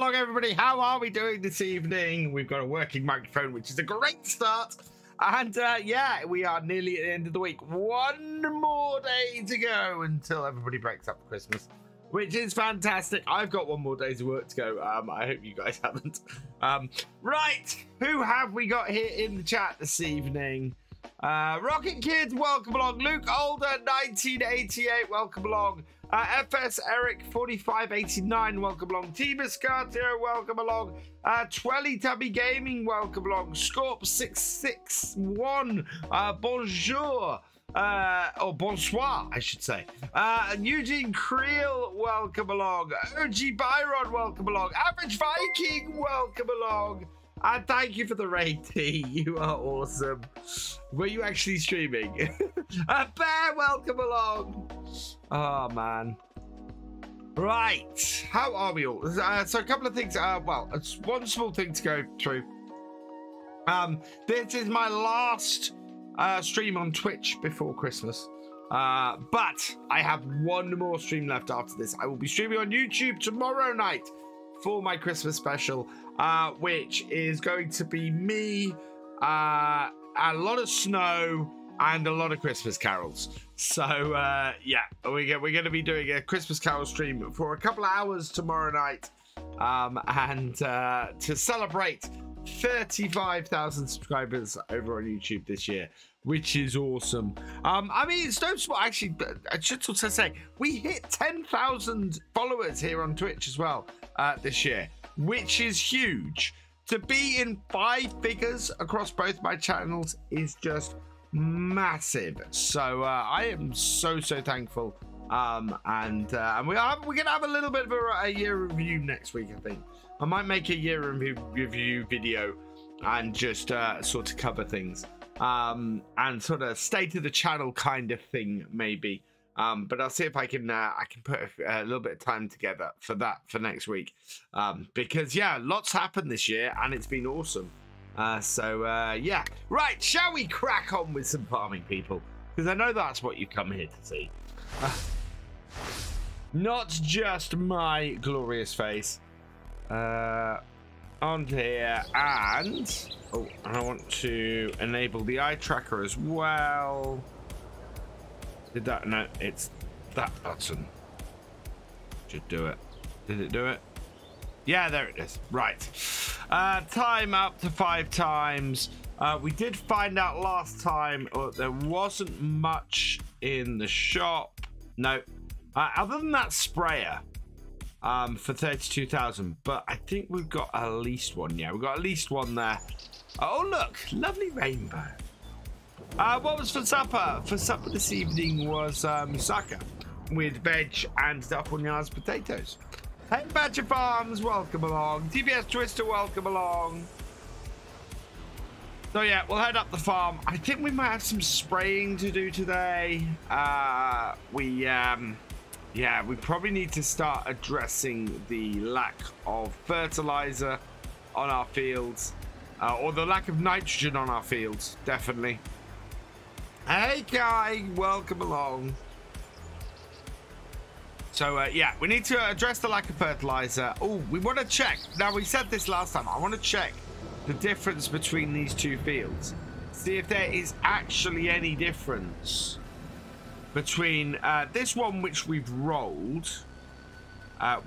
along, everybody. How are we doing this evening? We've got a working microphone, which is a great start. And yeah, we are nearly at the end of the week. One more day to go until everybody breaks up for Christmas, which is fantastic. I've got one more day's work to go. I hope you guys haven't. Right, who have we got here in the chat this evening? Rocket Kids, welcome along. Luke Older, 1988, welcome along. FS Eric 4589, welcome along. Team Escartio, welcome along. Twelly Tubby Gaming, welcome along. Scorp 661, bonjour. Or bonsoir, I should say. Eugene Creel, welcome along. OG Byron, welcome along. Average Viking, welcome along. And thank you for the raid, T. You are awesome. Were you actually streaming? Bear, welcome along. Oh, man. Right. How are we all? So a couple of things. Well, it's one small thing to go through. This is my last stream on Twitch before Christmas. But I have one more stream left after this. I will be streaming on YouTube tomorrow night for my Christmas special, which is going to be me, a lot of snow, and a lot of Christmas carols. So yeah, we're going to be doing a Christmas carol stream for a couple of hours tomorrow night, and to celebrate 35,000 subscribers over on YouTube this year, which is awesome. I mean, it's no small. Actually, I should also say we hit 10,000 followers here on Twitch as well this year, which is huge. To be in 5 figures across both my channels is just massive. So I am so thankful. And we're gonna have a little bit of a year review next week. I think I might make a year review video and just sort of cover things, and sort of state of the channel kind of thing, maybe. But I'll see if I can put a little bit of time together for that for next week, because yeah, lots happened this year and it's been awesome. So yeah, right, shall we crack on with some farming, people? Because I know that's what you come here to see. Not just my glorious face. On here, and I want to enable the eye tracker as well. Did that? No, it's that button. Should do it. Did it do it? Yeah, there it is. Right. Time up to 5 times. We did find out last time there wasn't much in the shop. No. Other than that sprayer for 32,000. But I think we've got at least one. Yeah, we've got at least one there. Oh, look. Lovely rainbow. What was for supper? For supper this evening was moussaka with veg and Dalponia's potatoes. Hey, Badger Farms, welcome along. TBS Twister, welcome along. So yeah, we'll head up the farm. I think we might have some spraying to do today. Yeah, we probably need to start addressing the lack of fertilizer on our fields, or the lack of nitrogen on our fields, definitely. Hey Guy, welcome along. So yeah, we need to address the lack of fertilizer. Oh, we want to check. Now, we said this last time. I want to check the difference between these 2 fields. See if there is actually any difference between this one, which we've rolled,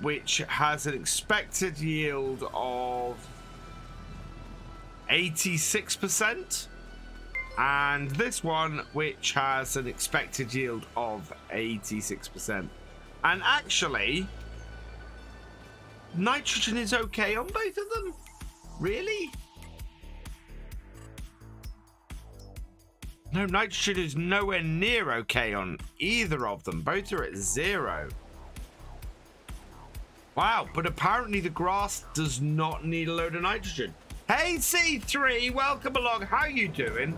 which has an expected yield of 86%. And this one, which has an expected yield of 86%. And actually, nitrogen is okay on both of them? Really? No, nitrogen is nowhere near okay on either of them. Both are at 0. Wow, but apparently the grass does not need a load of nitrogen. Hey, C3, welcome along. How you doing?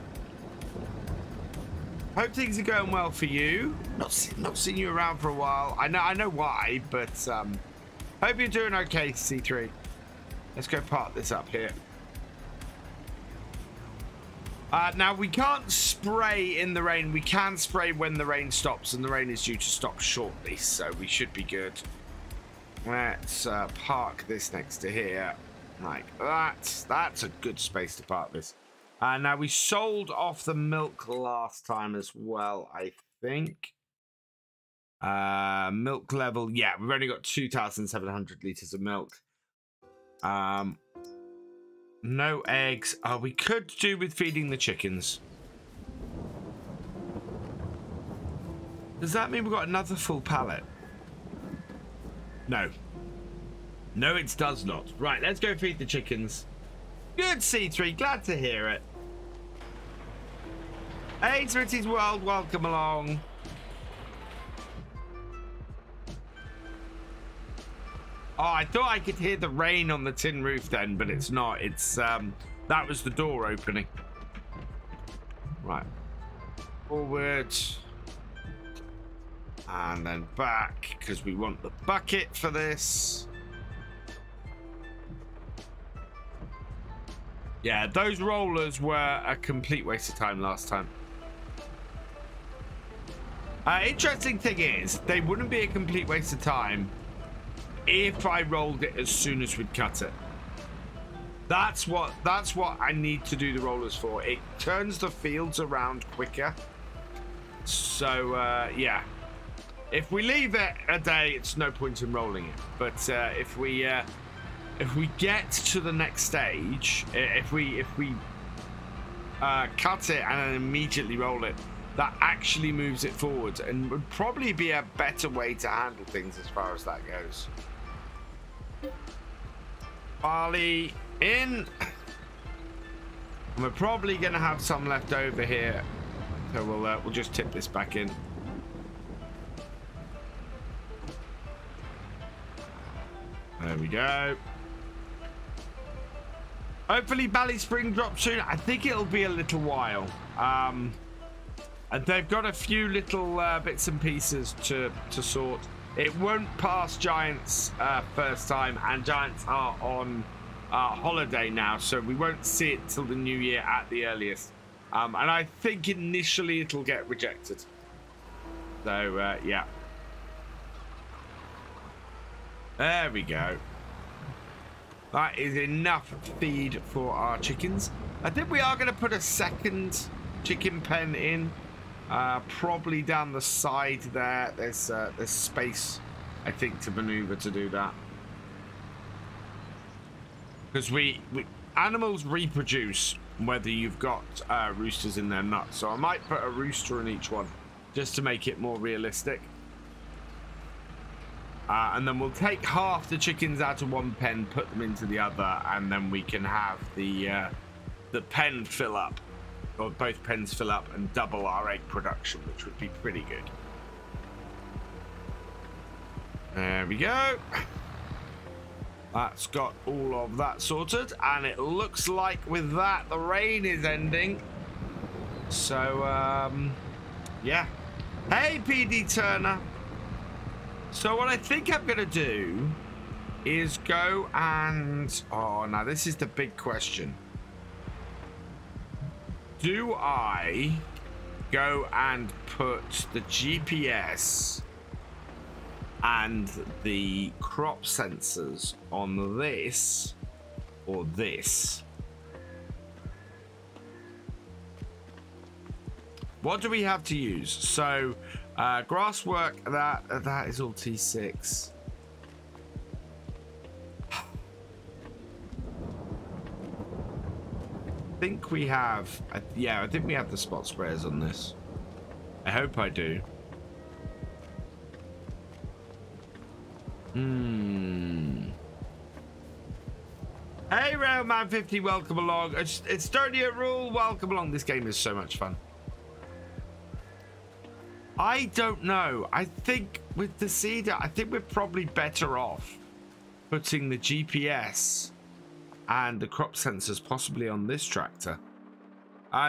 Hope things are going well for you. Not seen you around for a while. I know why, but hope you're doing okay, C3. Let's go park this up here. Now, we can't spray in the rain. We can spray when the rain stops, and the rain is due to stop shortly, so we should be good. Let's park this next to here. Like that. That's a good space to park this. Now we sold off the milk last time as well, I think. Milk level, yeah, we've only got 2,700 liters of milk. No eggs. We could do with feeding the chickens. Does that mean we've got another full pallet? No. No, it does not. Right, let's go feed the chickens. Good, C3. Glad to hear it. Hey, Smitty's World. Welcome along. Oh, I thought I could hear the rain on the tin roof then, but it's not. It's, that was the door opening. Right. Forward. And then back, because we want the bucket for this. Yeah, those rollers were a complete waste of time last time. Interesting thing is, they wouldn't be a complete waste of time if I rolled it as soon as we'd cut it. That's what I need to do the rollers for. It turns the fields around quicker. So, yeah. If we leave it a day, it's no point in rolling it. But if we get to the next stage, if we cut it and then immediately roll it, that actually moves it forward and would probably be a better way to handle things as far as that goes. Barley in. And we're probably going to have some left over here, so we'll just tip this back in. There we go. Hopefully Bally Spring drops soon. I think it'll be a little while. And they've got a few little bits and pieces to sort. It won't pass Giants first time, and Giants are on holiday now, so we won't see it till the new year at the earliest. And I think initially it'll get rejected. So, yeah. There we go. That is enough feed for our chickens. I think we are going to put a second chicken pen in. Probably down the side there. There's space, I think, to maneuver to do that. Because animals reproduce whether you've got roosters in their nuts. So I might put a rooster in each one just to make it more realistic. And then we'll take half the chickens out of one pen, put them into the other, and then we can have the pen fill up, or both pens fill up and double our egg production, which would be pretty good. There we go. That's got all of that sorted, and it looks like with that the rain is ending. So, yeah. Hey, PD Turner. So what I think I'm going to do is go and... Oh, now this is the big question. Do I go and put the GPS and the crop sensors on this or this? What do we have to use? So... grass work, that is all T6. I think we have, yeah, I think we have the spot sprayers on this. I hope I do. Hey, Railman50, welcome along. It's Estonia Rule, welcome along. This game is so much fun. I don't know. I think with the seeder, I think we're probably better off putting the GPS and the crop sensors possibly on this tractor.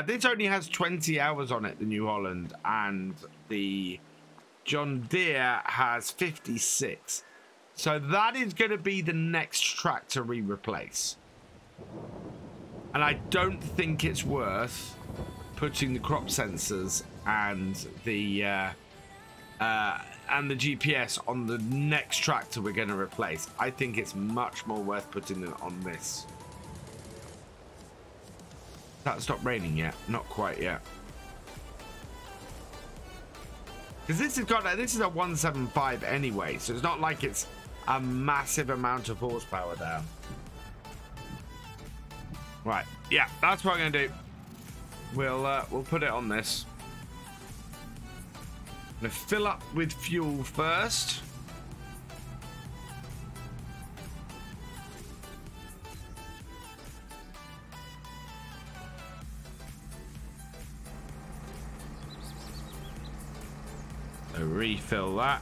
This only has 20 hours on it, the New Holland, and the John Deere has 56. So that is going to be the next tractor we replace. And I don't think it's worth putting the crop sensors and the and the GPS on the next tractor we're going to replace. I think it's much more worth putting it on this. That stopped raining yet? Not quite yet. Because this is a 175 anyway, so it's not like it's a massive amount of horsepower down. Right, yeah, that's what I'm gonna do. We'll put it on this. I'm gonna fill up with fuel first. So refill that.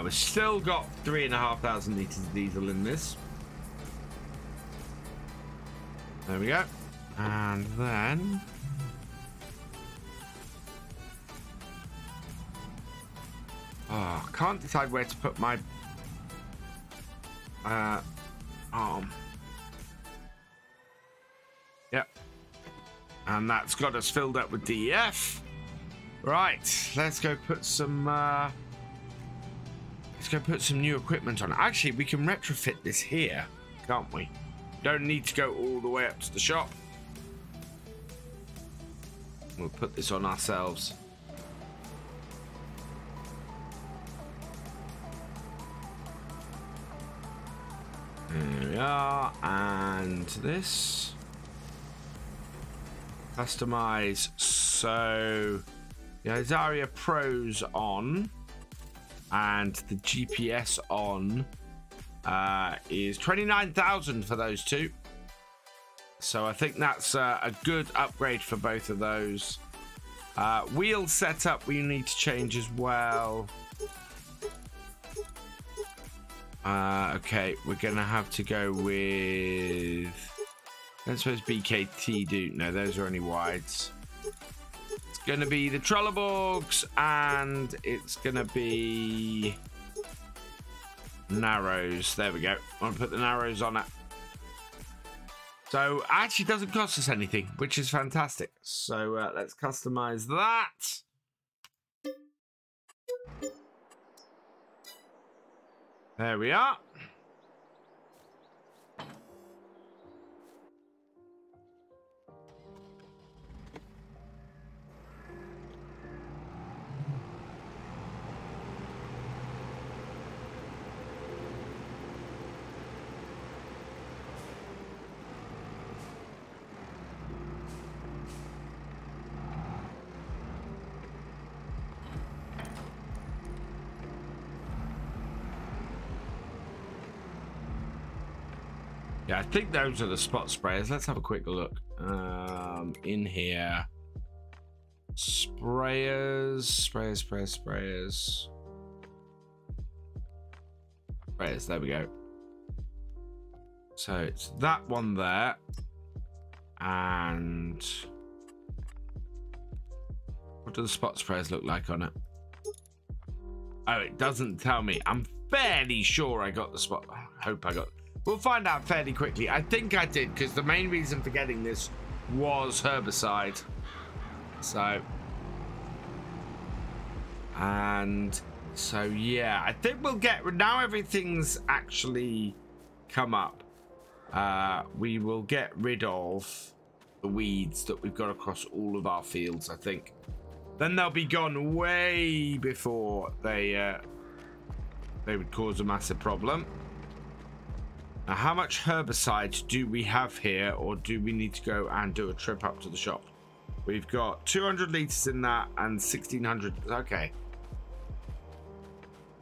We've still got 3,500 litres of diesel in this. There we go. And then... oh, I can't decide where to put my arm. Yep. And that's got us filled up with DEF. Right, let's go put some new equipment on. Actually, we can retrofit this here, can't we? Don't need to go all the way up to the shop. We'll put this on ourselves. There we are, and this. Customize. So the Azaria Pro's on, and the GPS on is 29,000 for those two. So I think that's a good upgrade for both of those. Wheel setup we need to change as well. Okay, we're gonna have to go with, I suppose BKT do. No, those are only wides. It's gonna be the Trelleborgs, and it's gonna be narrows. There we go. I'm gonna put the narrows on it. So actually doesn't cost us anything, which is fantastic. So let's customize that. There we are. Yeah, I think those are the spot sprayers. Let's have a quick look. In here. Sprayers. Sprayers, there we go. So it's that one there. And what do the spot sprayers look like on it? Oh, it doesn't tell me. I'm fairly sure I got the spot. I hope I got. We'll find out fairly quickly. I think I did, because the main reason for getting this was herbicide. So, and so yeah, I think we'll get, now everything's actually come up. We will get rid of the weeds that we've got across all of our fields, I think. Then they'll be gone way before they would cause a massive problem. Now, how much herbicide do we have here, or do we need to go and do a trip up to the shop? We've got 200 litres in that and 1,600. Okay.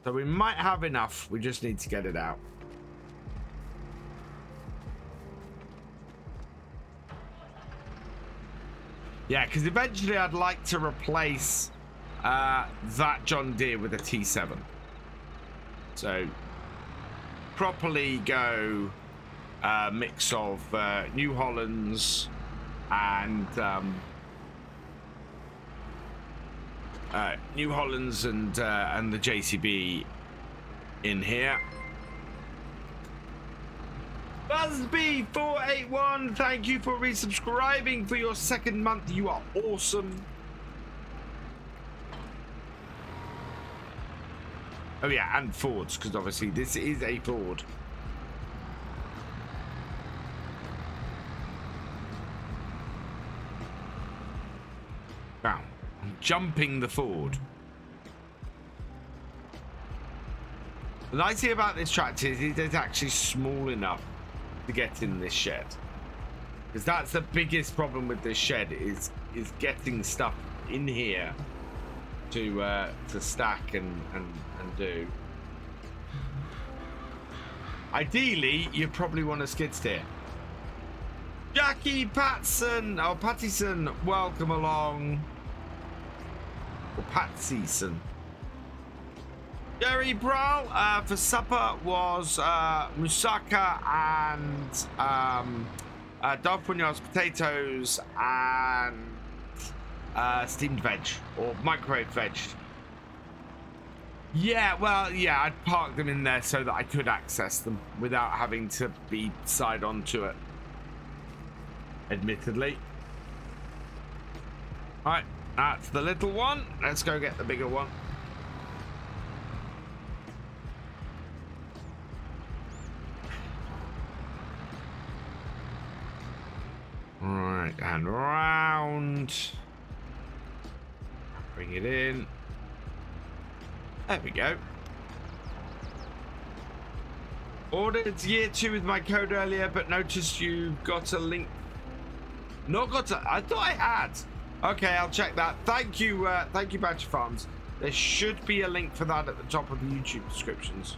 So we might have enough. We just need to get it out. Yeah, because eventually I'd like to replace that John Deere with a T7. So properly go mix of New Hollands and the JCB in here. Buzzbee481, thank you for resubscribing for your second month. You are awesome. Oh yeah, and fords, because obviously this is a ford. Wow, I'm jumping the ford. The nice thing about this tractor is it is actually small enough to get in this shed. Because that's the biggest problem with this shed is getting stuff in here to stack and do. Ideally, you probably want a skid steer. Jackie Patson, or Pattison, welcome along. Or Patsyson. Jerry Browl for supper was moussaka and dog punyos, potatoes, and steamed veg or microwave veg. Yeah, well, yeah, I'd parked them in there so that I could access them without having to be side onto it. Admittedly. All right, that's the little one. Let's go get the bigger one. Right, and round. Bring it in. There we go. Ordered year 2 with my code earlier, but noticed you got a link. Not got a. I thought I had. Okay, I'll check that. Thank you, Badger Farms. There should be a link for that at the top of the YouTube descriptions.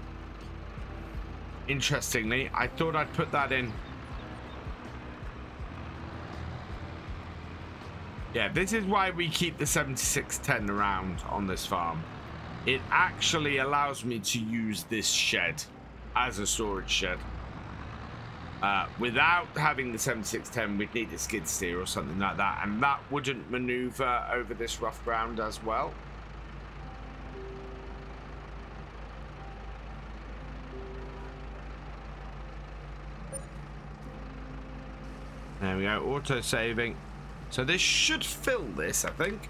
Interestingly, I thought I'd put that in. Yeah, this is why we keep the 7610 around on this farm. It actually allows me to use this shed as a storage shed. Without having the 7610, we'd need a skid steer or something like that, and that wouldn't maneuver over this rough ground as well. There we go, auto saving. So this should fill this, I think.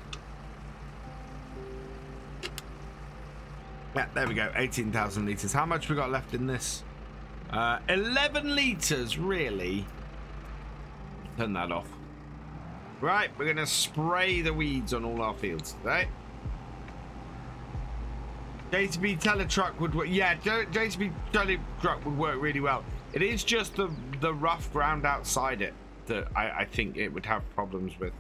Yeah, there we go, 18,000 litres. How much we got left in this? 11 litres, really? Turn that off. Right, we're going to spray the weeds on all our fields today. JTB Teletruck would work. Yeah, JTB Teletruck would work really well. It is just the rough ground outside it that I think it would have problems with.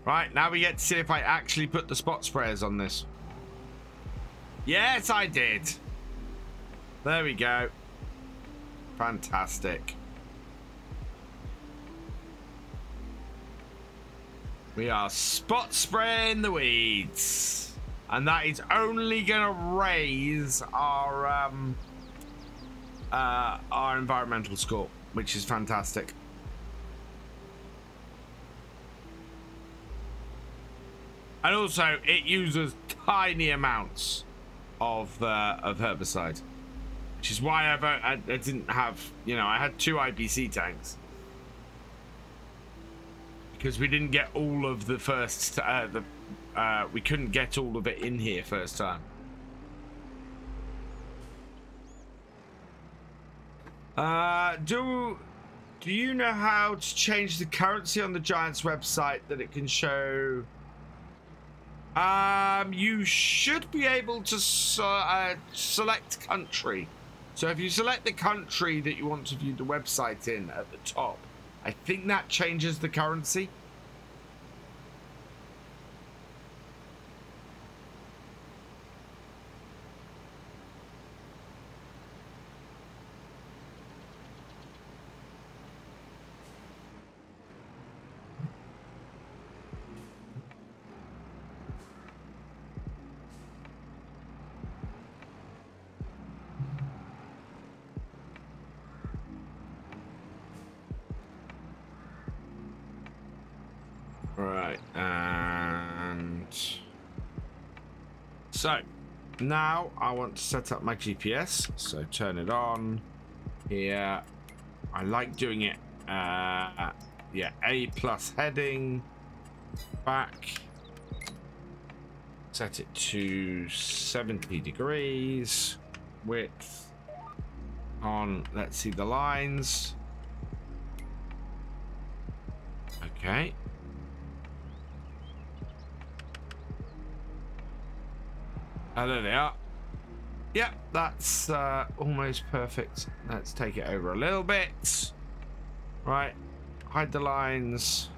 Right, now we get to see if I actually put the spot sprayers on this. Yes, I did. There we go. Fantastic. We are spot spraying the weeds. And that is only going to raise our environmental score, which is fantastic. And also, it uses tiny amounts of herbicide, which is why I didn't have, you know, I had 2 IBC tanks because we didn't get all of the first. We couldn't get all of it in here first time. Do you know how to change the currency on the Giants website that it can show? You should be able to select country. So if you select the country that you want to view the website in at the top, I think that changes the currency. Right, and so Now I want to set up my GPS, so turn it on here. I like doing it, yeah, A+ heading, back, set it to 70 degrees, width on, let's see the lines. Okay. Oh, there they are. Yep, that's almost perfect. Let's take it over a little bit. Right, hide the lines.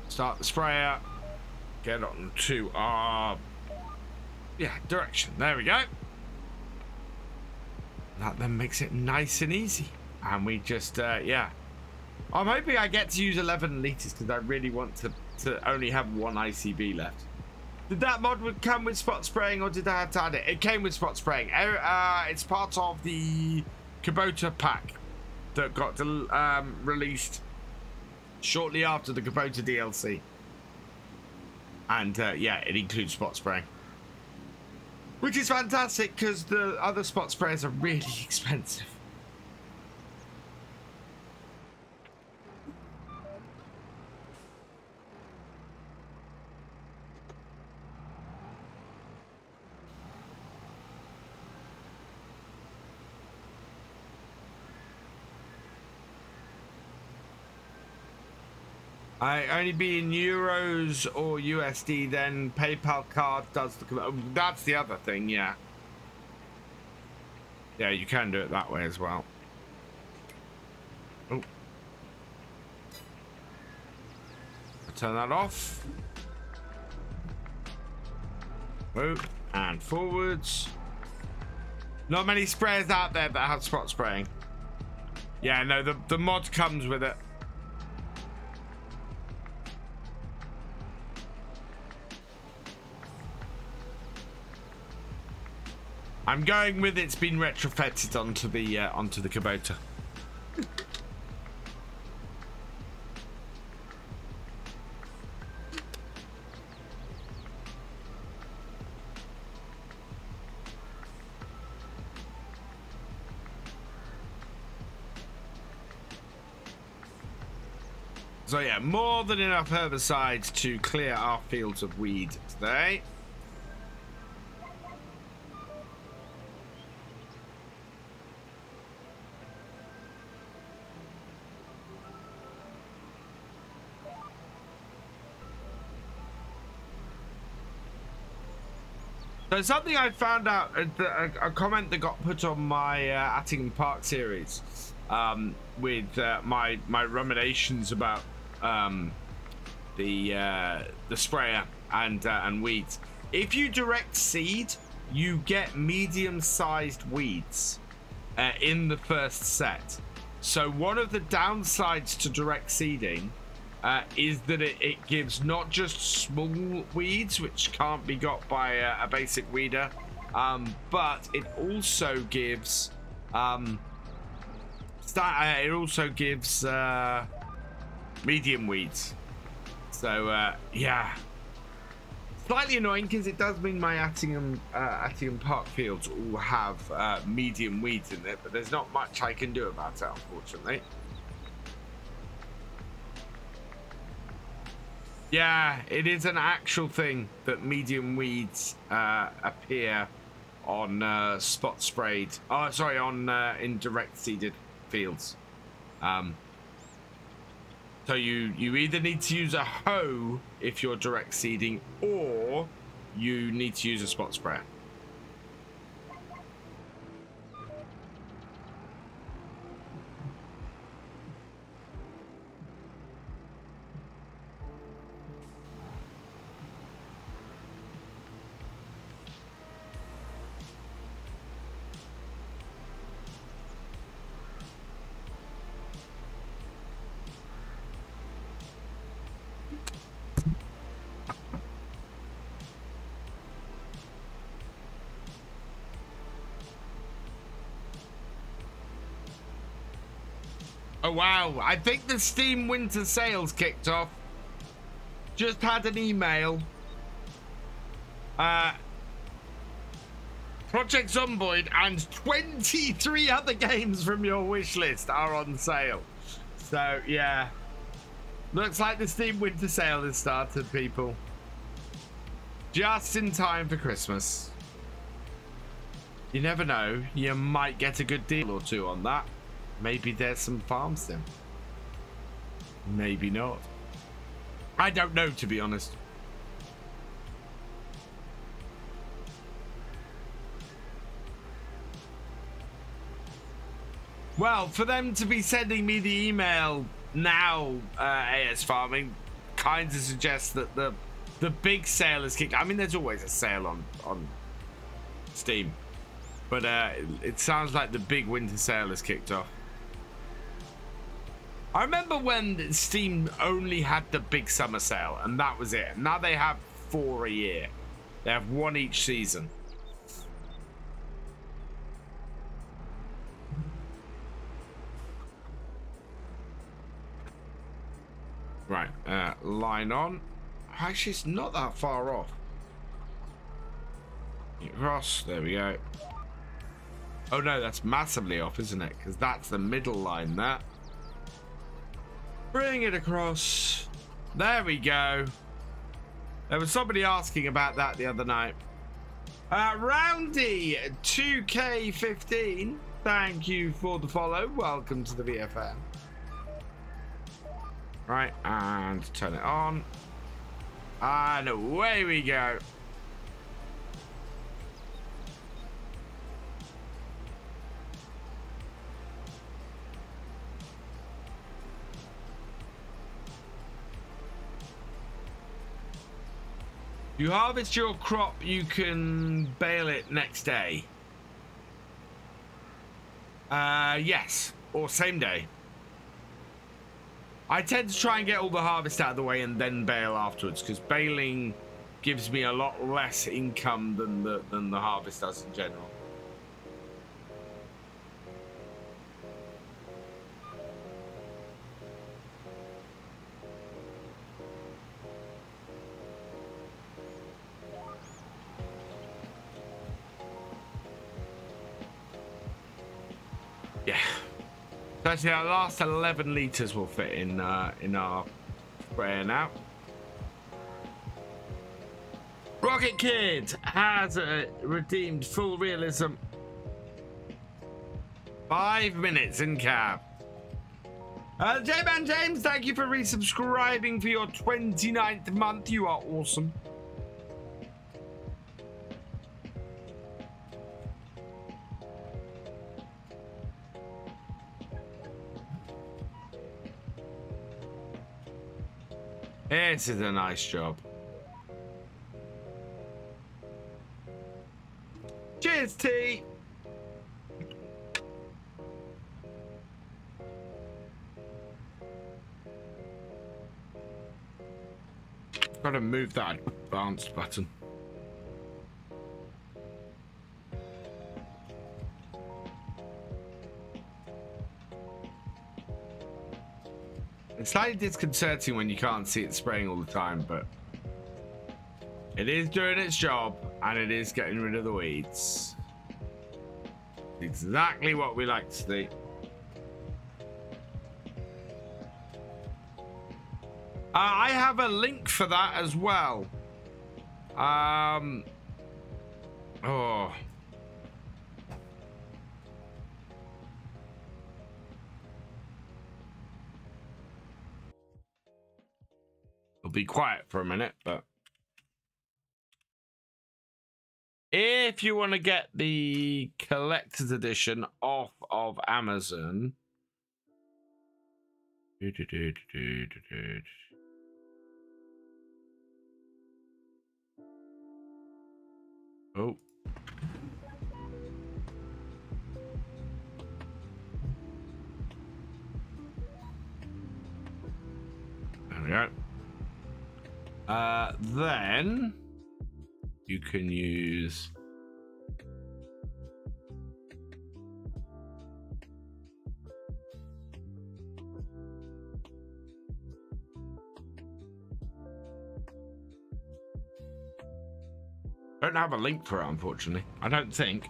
Start the sprayer. Get on to our, yeah, direction. There we go. That then makes it nice and easy. And we just, yeah. I'm hoping I get to use 11 litres because I really want to only have one ICB left. Did that mod come with spot spraying or did I have to add it? It came with spot spraying. It's part of the Kubota pack that got released shortly after the Kubota DLC. And yeah, it includes spot spraying. Which is fantastic because the other spot sprayers are really expensive. I only be in euros or USD, then PayPal card does the... That's the other thing, yeah. Yeah, you can do it that way as well. Oh. Turn that off. Oh, and forwards. Not many sprayers out there that have spot spraying. Yeah, no, the mod comes with it. I'm going with it's been retrofitted onto the Kubota. So yeah, more than enough herbicides to clear our fields of weed today. So something I found out, a comment that got put on my Attingham Park series with my ruminations about the sprayer and weeds. If you direct seed, you get medium-sized weeds in the first set. So one of the downsides to direct seeding is that it gives not just small weeds, which can't be got by a basic weeder, but it also gives medium weeds. So yeah, slightly annoying because it does mean my Attingham Park fields all have medium weeds in it, but there's not much I can do about it, unfortunately. Yeah, it is an actual thing that medium weeds appear on spot sprayed. Oh, sorry, on in direct seeded fields. So you either need to use a hoe if you're direct seeding, or you need to use a spot sprayer. Oh wow, I think the Steam winter sales kicked off. Just had an email. Project Zomboid and 23 other games from your wish list are on sale. So, yeah. Looks like the Steam Winter Sale has started, people. Just in time for Christmas. You never know. You might get a good deal or two on that. Maybe there's some farm sim. Maybe not. I don't know, to be honest. Well, for them to be sending me the email now, AS Farming, kind of suggests that the big sale is kicked. I mean, there's always a sale on Steam, but it sounds like the big winter sale has kicked off. I remember when Steam only had the big summer sale, and that was it. Now they have 4 a year. They have 1 each season. Right, line on. Actually, it's not that far off. Across, there we go. Oh no, that's massively off, isn't it? Because that's the middle line there. Bring it across. There we go. There was somebody asking about that the other night. Roundy 2K15, thank you for the follow. Welcome to the VFN. Right, and turn it on. And away we go. You harvest your crop, you can bale it next day. Yes, or same day. I tend to try and get all the harvest out of the way and then bale afterwards, because baling gives me a lot less income than the harvest does in general. Yeah. So actually, our last 11 litres will fit in our sprayer now. Rocket Kid has redeemed full realism. 5 minutes in cab. J-Man James, thank you for resubscribing for your 29th month. You are awesome. This is a nice job. Cheers, T. Gotta move that advanced button. It's slightly disconcerting when you can't see it spraying all the time, but it is doing its job and it is getting rid of the weeds. Exactly what we like to see. I have a link for that as well. Oh. It'll be quiet for a minute, but if you want to get the collector's edition off of Amazon, oh, there we go. Then you can use Don't have a link for it, unfortunately. I don't think.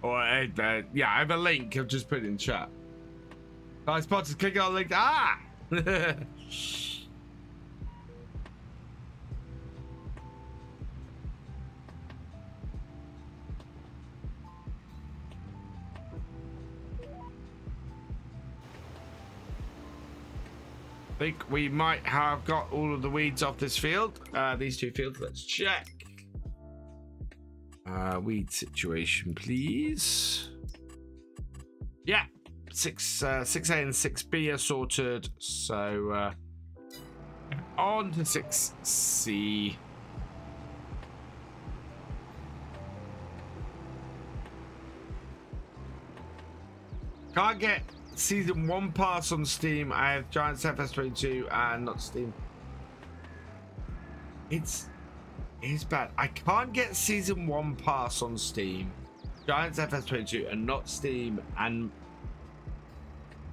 Or, yeah, I have a link. I've just put it in chat. I spotted, click on the link. Ah! I think we might have got all of the weeds off this field. These two fields. Let's check. Weed situation, please. Yeah, 6A and 6B are sorted. So on to 6C. Can't get Season 1 pass on Steam. I have Giants FS22 and not Steam. It's bad. I can't get Season 1 pass on Steam, Giants FS22 and not Steam, and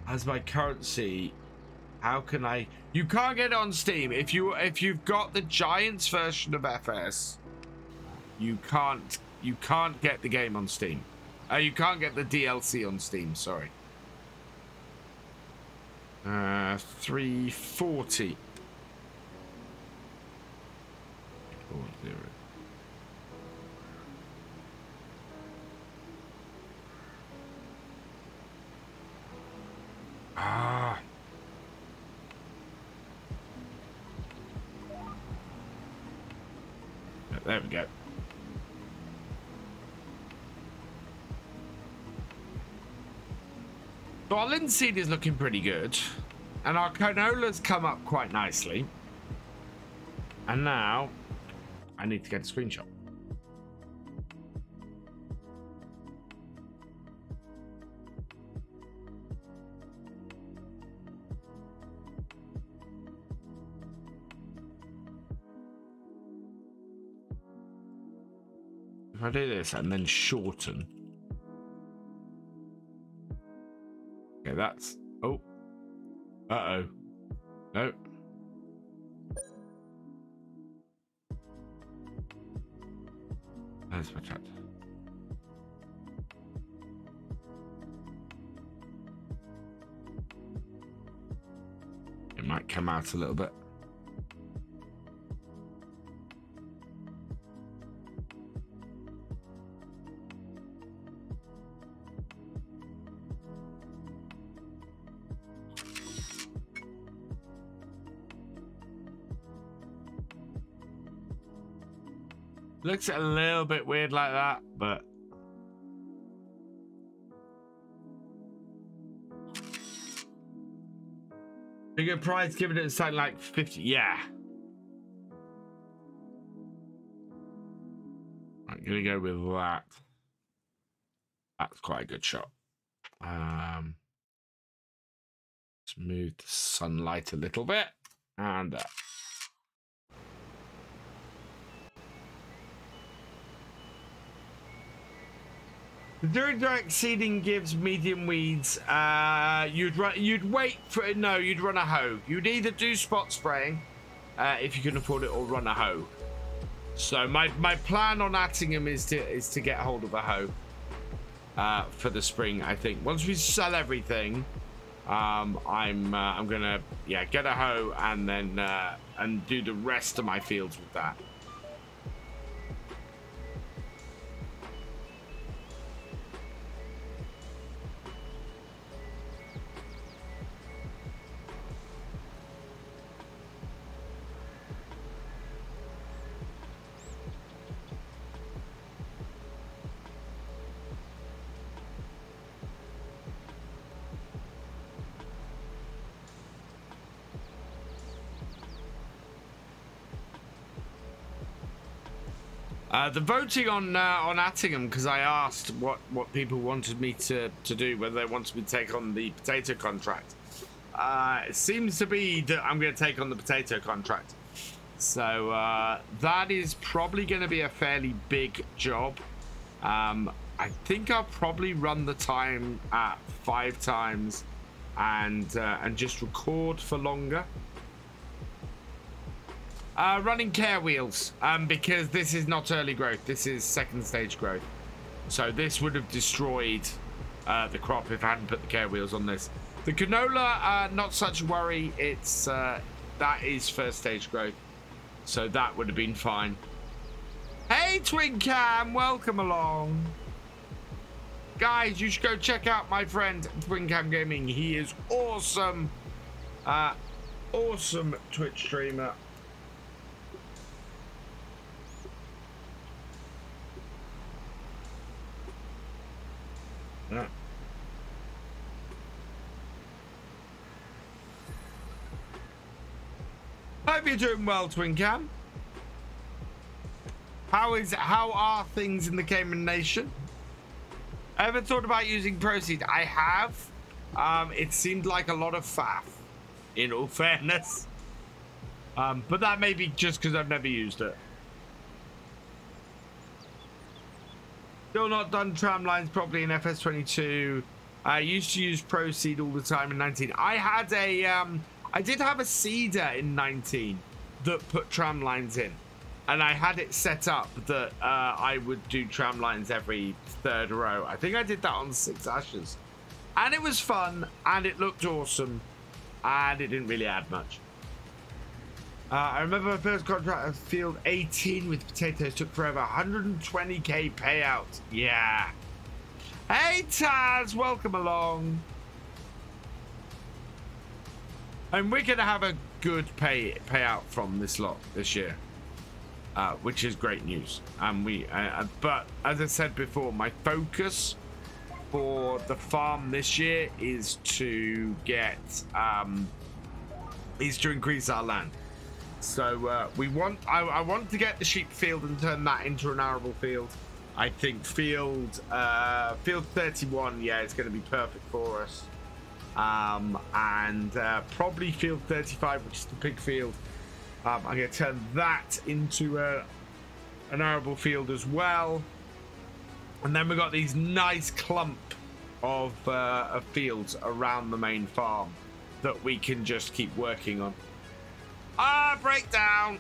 as my currency, how can I? You can't get it on Steam. If you've got the Giants version of FS, you can't get the game on Steam. You can't get the DLC on Steam, sorry. 340. 40. Ah. There we go. So our linseed is looking pretty good, and our canola's come up quite nicely. And now I need to get a screenshot. If I do this and then shorten. Okay, that's... Oh. Uh-oh. No. There's my chat. It might come out a little bit. Looks a little bit weird like that, but bigger price, giving it something like 50. Yeah, I'm gonna go with that. That's quite a good shot. Let's move the sunlight a little bit, and the direct seeding gives medium weeds. You'd wait for it. No, you'd run a hoe. You'd either do spot spraying, if you can afford it, or run a hoe. So my plan on Attingham is to get hold of a hoe for the spring. I think once we sell everything, I'm gonna get a hoe and then and do the rest of my fields with that. The voting on Attingham, because I asked what people wanted me to do, whether they wanted me to take on the potato contract. It seems to be that I'm going to take on the potato contract. So that is probably going to be a fairly big job. I think I'll probably run the time at 5 times and just record for longer. Running care wheels, because this is not early growth. This is second stage growth. So this would have destroyed the crop if I hadn't put the care wheels on this. The canola, not such a worry. It's that is first stage growth, so that would have been fine. Hey, Twin Cam, welcome along. Guys, you should go check out my friend Twin Cam Gaming. He is awesome. Awesome Twitch streamer. Yeah. Hope you're doing well, Twin Cam. How are things in the Cayman Nation? Ever thought about using Proceed? I have. It seemed like a lot of faff, in all fairness. But that may be just because I've never used it. Still not done tram lines properly in FS22. I used to use Proceed all the time in 19. I had a, I did have a seeder in 19 that put tram lines in. And I had it set up that I would do tram lines every third row. I think I did that on 6 Ashes. And it was fun, and it looked awesome, and it didn't really add much. I remember my first contract at field 18 with potatoes took forever. 120k payout. Yeah. Hey, Taz, welcome along. And we're going to have a good payout from this lot this year. Which is great news. And but as I said before, my focus for the farm this year is to get increase our land. So I want to get the sheep field and turn that into an arable field. I think field 31, yeah, it's going to be perfect for us. And probably field 35, which is the pig field. I'm going to turn that into an arable field as well. And then we've got these nice clump of fields around the main farm that we can just keep working on. Breakdown!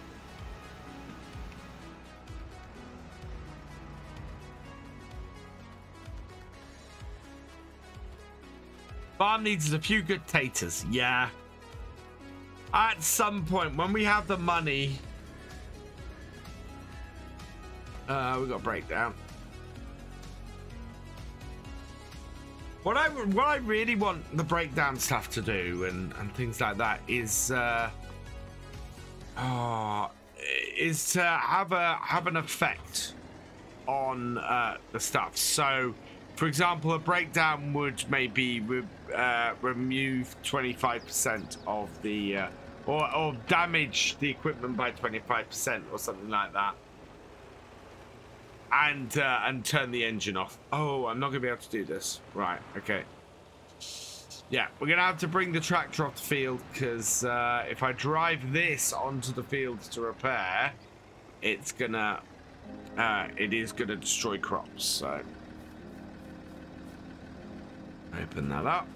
Farm needs a few good taters, yeah. At some point, when we have the money, we got breakdown. What I really want the breakdown stuff to do and things like that is to have an effect on the stuff. So, for example, a breakdown would maybe remove 25% of the or damage the equipment by 25% or something like that, and turn the engine off. Oh, I'm not gonna be able to do this. Right, okay. Yeah, we're gonna have to bring the tractor off the field because if I drive this onto the field to repair, it's gonna it is gonna destroy crops. So open that up.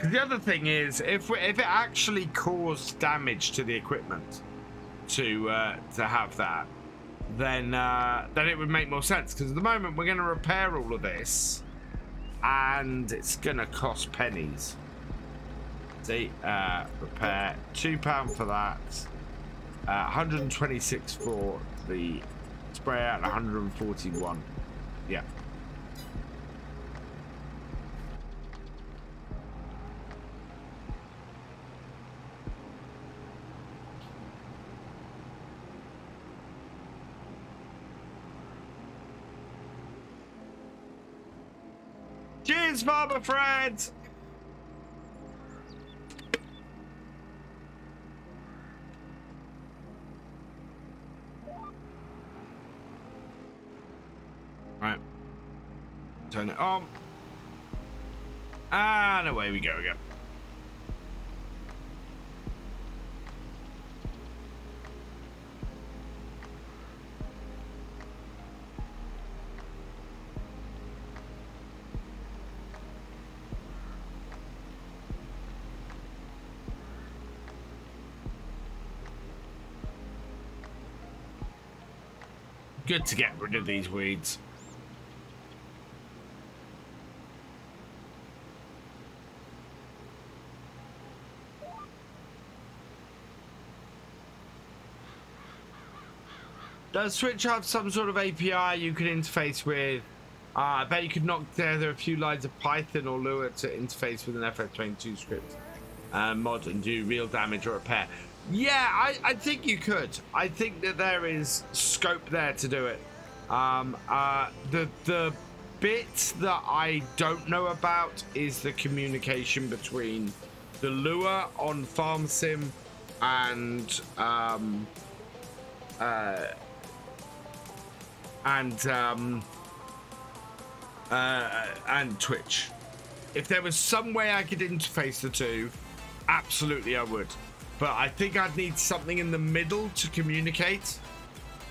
The other thing is, if it actually caused damage to the equipment to have that, then it would make more sense. Because at the moment we're going to repair all of this, and it's going to cost pennies. See, repair £2 for that, 126 for the sprayer, and 141. Yeah. Cheers, Farmer Fred! Right. Turn it on. And away we go again. Good to get rid of these weeds. Does Twitch have some sort of API you can interface with? I bet you could knock together a few lines of Python or Lua to interface with an FF22 script mod and do real damage or repair. Yeah, I think you could. I think that there is scope there to do it. The bit that I don't know about is the communication between the Lua on FarmSim and Twitch. If there was some way I could interface the two, absolutely I would. But I think I'd need something in the middle to communicate,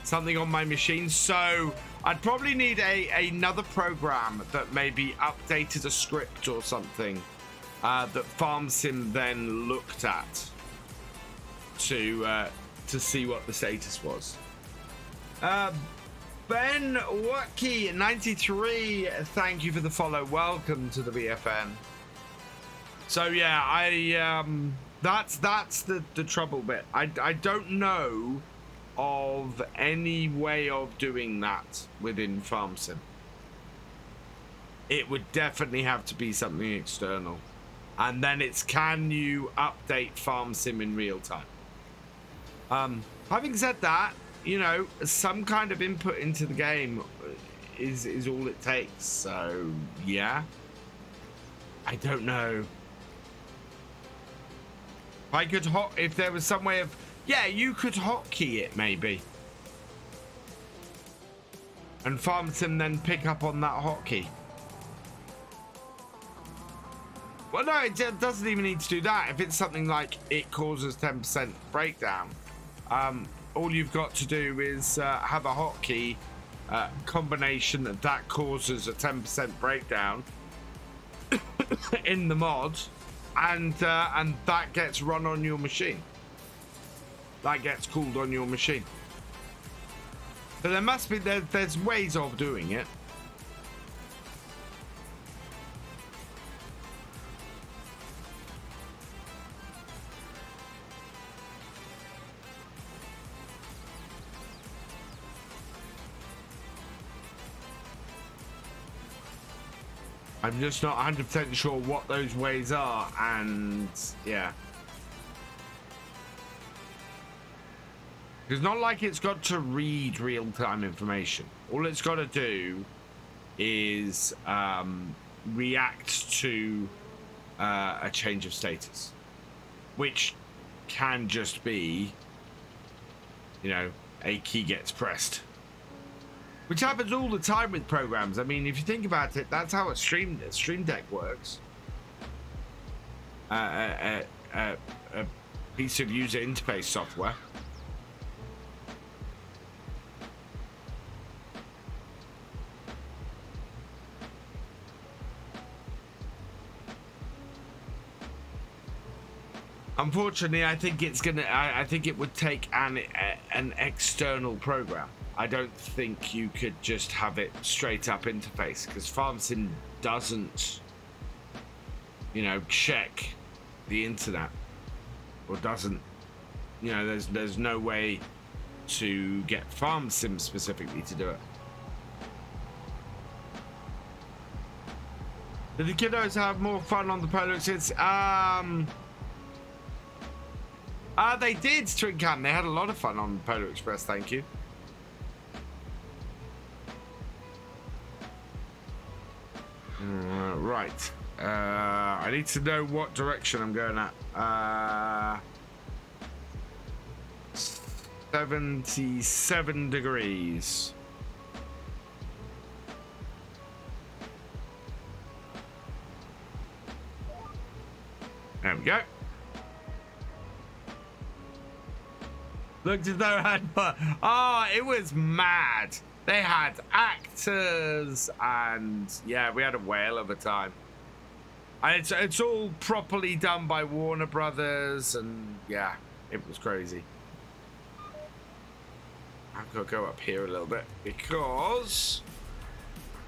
something on my machine. So I'd probably need another program that maybe updated a script or something that FarmSim then looked at to see what the status was. Ben Wacky 93, thank you for the follow. Welcome to the BFN. So yeah, that's the trouble bit. I don't know of any way of doing that within FarmSim. It would definitely have to be something external. And then it's, can you update FarmSim in real time? Having said that, you know, some kind of input into the game is all it takes. So yeah, I don't know. I could if there was some way of, yeah, you could hotkey it maybe, and FarmSim then pick up on that hotkey. Well, no, it doesn't even need to do that. If it's something like it causes 10% breakdown, all you've got to do is have a hotkey combination that causes a 10% breakdown in the mod, and that gets run on your machine. That gets called on your machine. But there must be there's ways of doing it. I'm just not 100% sure what those ways are, and yeah. It's not like it's got to read real-time information. All it's got to do is react to a change of status, which can just be, you know, a key gets pressed. Which happens all the time with programs. I mean, if you think about it, that's how a Stream Deck works. A piece of user interface software. Unfortunately, I think it's gonna. I think it would take an external program. I don't think you could just have it straight up interface, because FarmSim doesn't, you know, check the internet, or doesn't, you know, there's no way to get FarmSim specifically to do it. Did the kiddos have more fun on the Polar Express? They did, Trincan. They had a lot of fun on the Polar Express, thank you. Right. I need to know what direction I'm going at. 77 degrees. There we go. Looked as though I had, it was mad. They had actors, and yeah, we had a whale of a time. And it's all properly done by Warner Brothers, and yeah, it was crazy. I've got to go up here a little bit because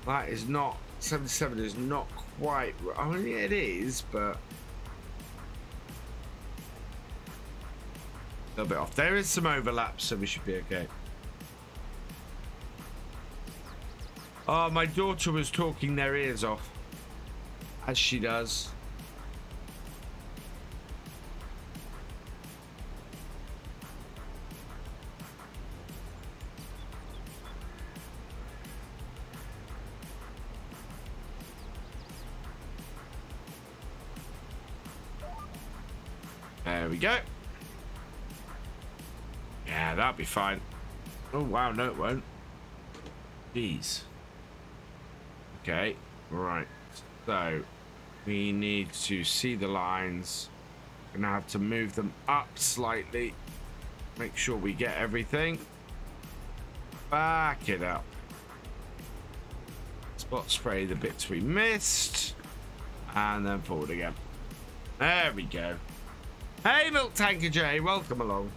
that is not 77 is not quite. I mean, it is, but a little bit off. There is some overlap, so we should be okay. Oh, my daughter was talking their ears off, as she does. There we go. Yeah, that'll be fine. Oh, wow, no, it won't. Jeez. Okay, right. So, we need to see the lines. Gonna have to move them up slightly. Make sure we get everything. Back it up. Spot spray the bits we missed. And then forward again. There we go. Hey, Milk Tanker J, welcome along.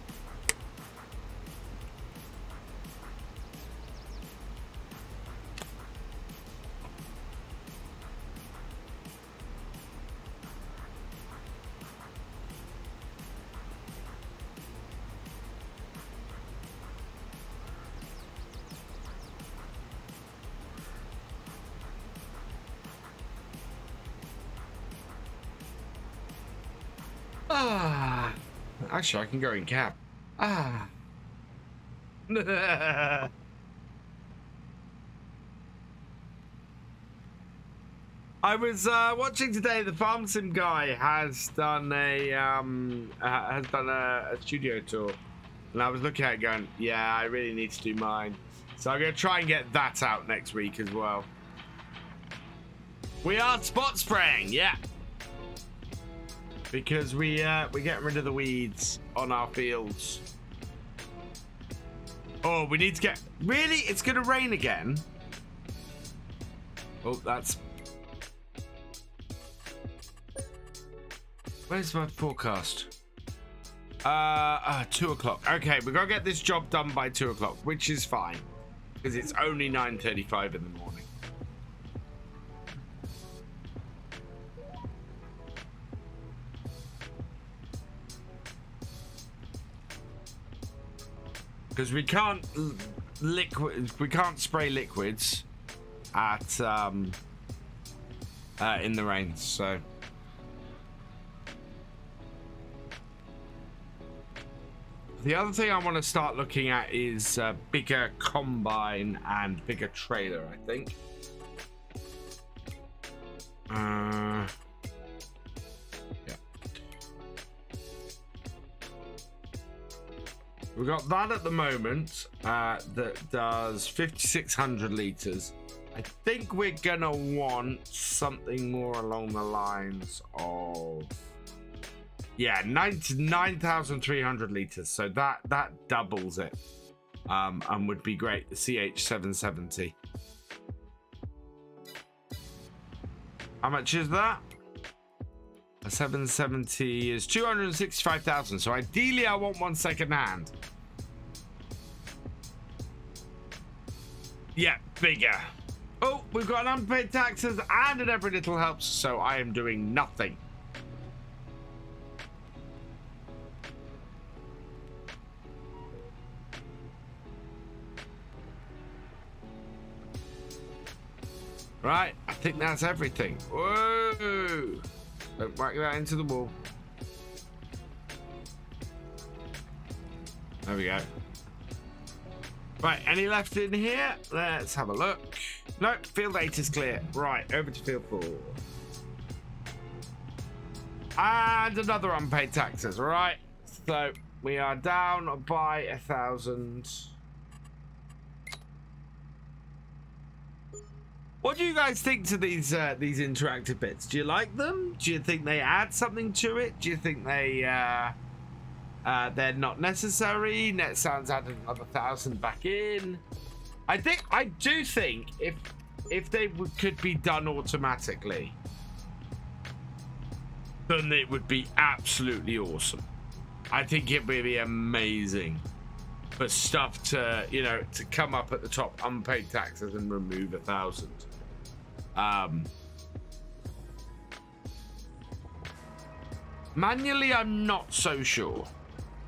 Actually, I can go in cab. I was watching today. The Farm Sim guy has done a studio tour, and I was looking at it going, yeah, I really need to do mine. So I'm gonna try and get that out next week as well. We are spot spraying, yeah. Because we're getting rid of the weeds on our fields. Oh, we need to get... Really? It's going to rain again? Oh, that's... Where's my forecast? 2 o'clock. Okay, we've got to get this job done by 2 o'clock, which is fine. Because it's only 9:35 in the morning. Because we can't spray liquids at in the rain. So the other thing I want to start looking at is bigger combine and bigger trailer, I think. We've got that at the moment that does 5,600 litres. I think we're gonna want something more along the lines of, yeah, 9,300 litres. So that doubles it, and would be great. The CH770. How much is that? A 770 is 265,000. So ideally, I want one second hand. Yeah, bigger. Oh, we've got an unpaid taxes and an every little helps. So I am doing nothing. Right, I think that's everything. Whoa! Don't whack that into the wall. There we go. Right, any left in here? Let's have a look. Nope, field 8 is clear. Right, over to field 4. And another unpaid taxes, right? So we are down by 1,000. What do you guys think to these interactive bits? Do you like them? Do you think they add something to it? Do you think they're not necessary? Net sounds added another 1,000 back in. I do think if they could be done automatically, then it would be absolutely awesome. I think it would be amazing. for stuff to, you know, to come up at the top, unpaid taxes, and remove 1,000. Manually, I'm not so sure.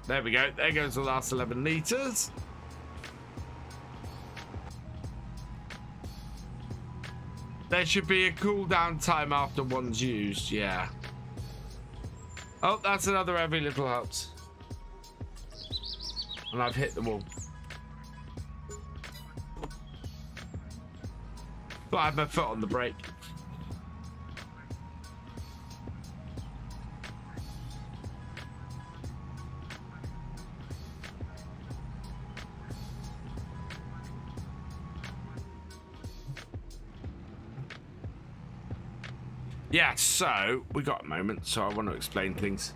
There we go. There goes the last 11 litres. There should be a cooldown time after one's used, yeah. Oh, that's another every little helps. And I've hit the wall. But I have my foot on the brake. Yeah, so we got a moment, so I want to explain things.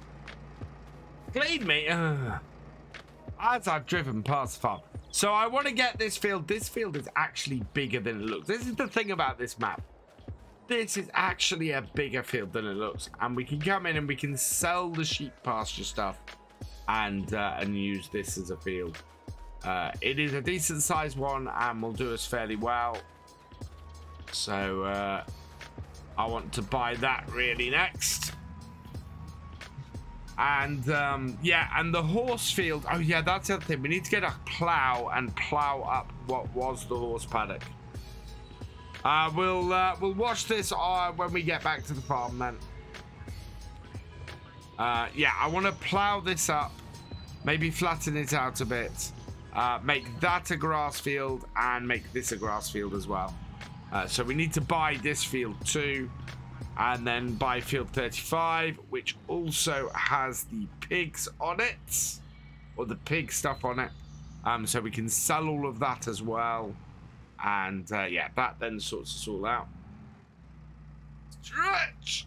Lead me as I've driven past the farm. So I want to get this field. This field is actually bigger than it looks. This is the thing about this map. This is actually a bigger field than it looks, and we can come in and we can sell the sheep pasture stuff and use this as a field. It is a decent sized one and will do us fairly well. So I want to buy that really next. And yeah, and the horse field. Oh yeah, that's the other thing. We need to get a plow and plow up what was the horse paddock. We'll watch this when we get back to the farm then. Yeah, I want to plow this up, maybe flatten it out a bit, make that a grass field and make this a grass field as well. So we need to buy this field too, and then buy field 35, which also has the pigs on it, or the pig stuff on it. So we can sell all of that as well. And yeah, that then sorts us all out. Stretch!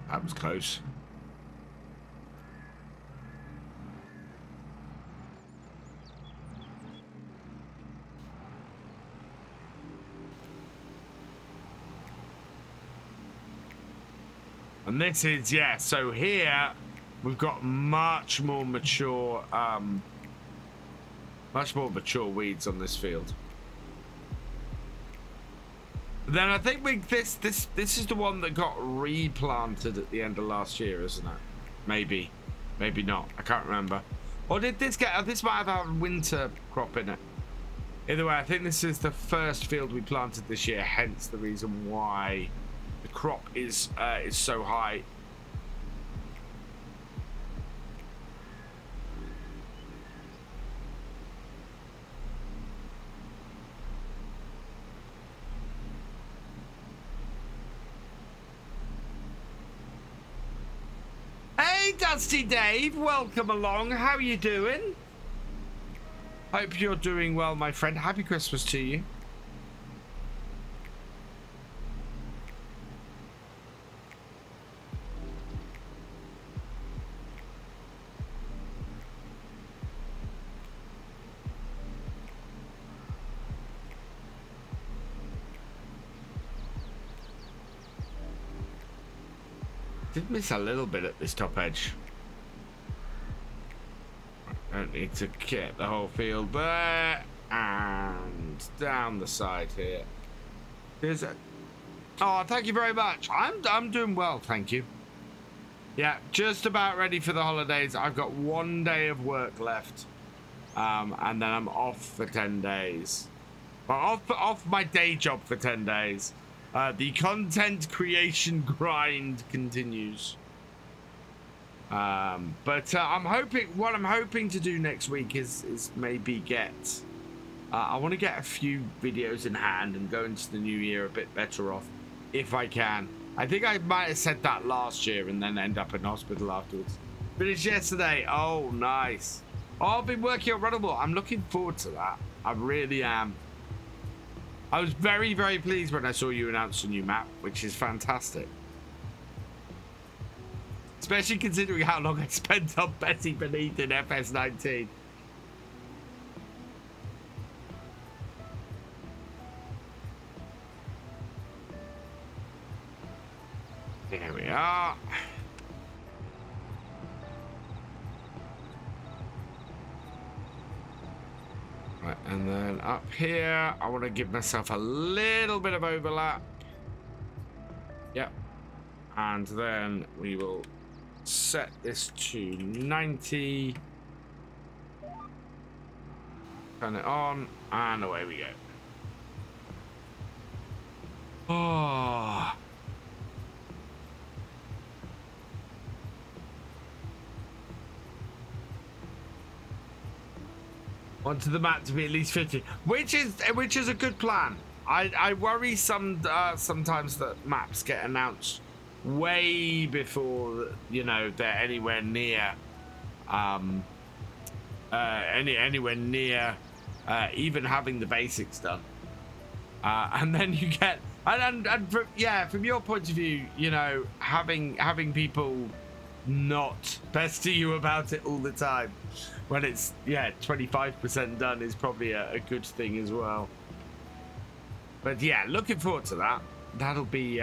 That was close. And this is, yeah, so here we've got much more mature weeds on this field. Then I think this is the one that got replanted at the end of last year, isn't it? Maybe not. I can't remember. Or did this get? This might have had a winter crop in it. Either way, I think this is the first field we planted this year. Hence the reason why the crop is so high. Hey, Dusty Dave, welcome along. How are you doing? Hope you're doing well, my friend. Happy Christmas to you. Did miss a little bit at this top edge. Don't need to get the whole field there, and down the side here. There's a. Oh, thank you very much. I'm doing well, thank you. Yeah, just about ready for the holidays. I've got 1 day of work left, and then I'm off for 10 days. Well, off my day job for 10 days. The content creation grind continues. But I'm hoping, what I'm hoping to do next week is maybe get, I want to get a few videos in hand and go into the new year a bit better off, if I can. I think I might have said that last year and then end up in hospital afterwards. Finished yesterday. Oh, nice. Oh, I've been working on Runnable. I'm looking forward to that. I really am. I was very, very pleased when I saw you announce a new map, which is fantastic. Especially considering how long I spent on Betty Beneath in FS19. Here we are. Right, and then up here, I want to give myself a little bit of overlap. Yep. And then we will set this to 90. Turn it on, and away we go. Oh. Want the map to be at least 50, which is a good plan. I worry sometimes that maps get announced way before, you know, they're anywhere near anywhere near even having the basics done, and then you get and from your point of view, you know, having people not pester you about it all the time when it's 25% done is probably a good thing as well. But yeah, looking forward to that. That'll be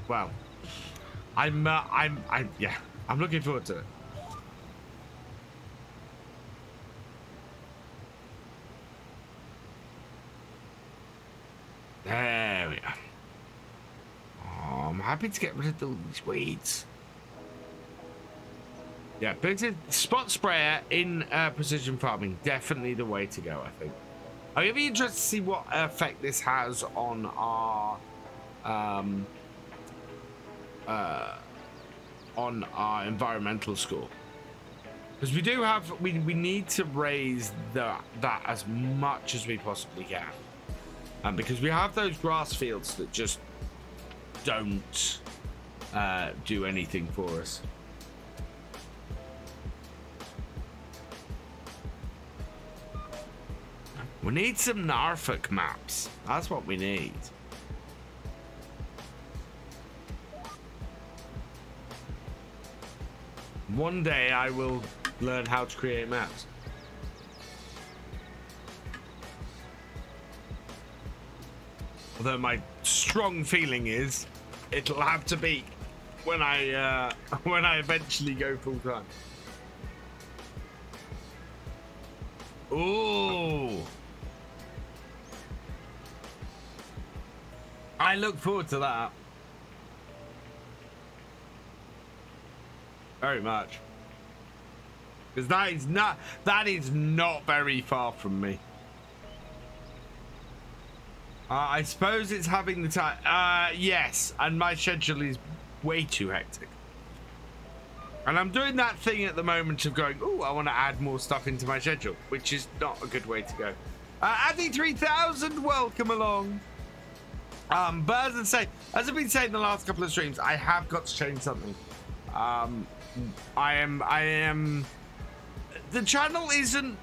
well, I'm looking forward to it. There we are. Oh, I'm happy to get rid of all these weeds. Yeah, but spot sprayer in precision farming, definitely the way to go, I think. I'm going to be interested to see what effect this has on our environmental score, because we do have we need to raise that as much as we possibly can, and because we have those grass fields that just don't do anything for us. We need some Norfolk maps. That's what we need. One day I will learn how to create maps. Although my strong feeling is it'll have to be when I eventually go full time. Ooh. I look forward to that. Very much. Because that is not very far from me. I suppose it's having the time. Yes, and my schedule is way too hectic. And I'm doing that thing at the moment of going, oh, I want to add more stuff into my schedule, which is not a good way to go. Addy 3000, welcome along. But as I've been saying the last couple of streams, I have got to change something. I am. The channel isn't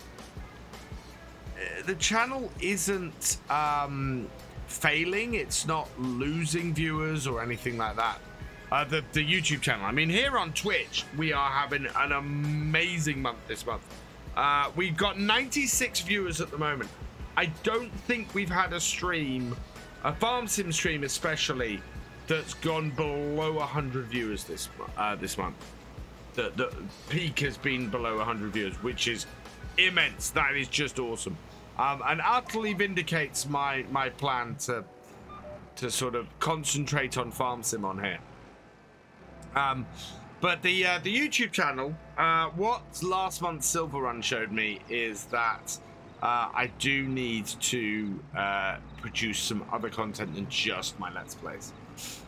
failing. It's not losing viewers or anything like that. The YouTube channel. I mean, here on Twitch, we are having an amazing month this month. We've got 96 viewers at the moment. I don't think we've had a stream, a farm sim stream especially, that's gone below 100 viewers this month. The peak has been below 100 viewers, which is immense. That is just awesome, and utterly vindicates my plan to sort of concentrate on farm sim on here. But the YouTube channel, what last month's silver run showed me is that I do need to produce some other content than just my Let's Plays.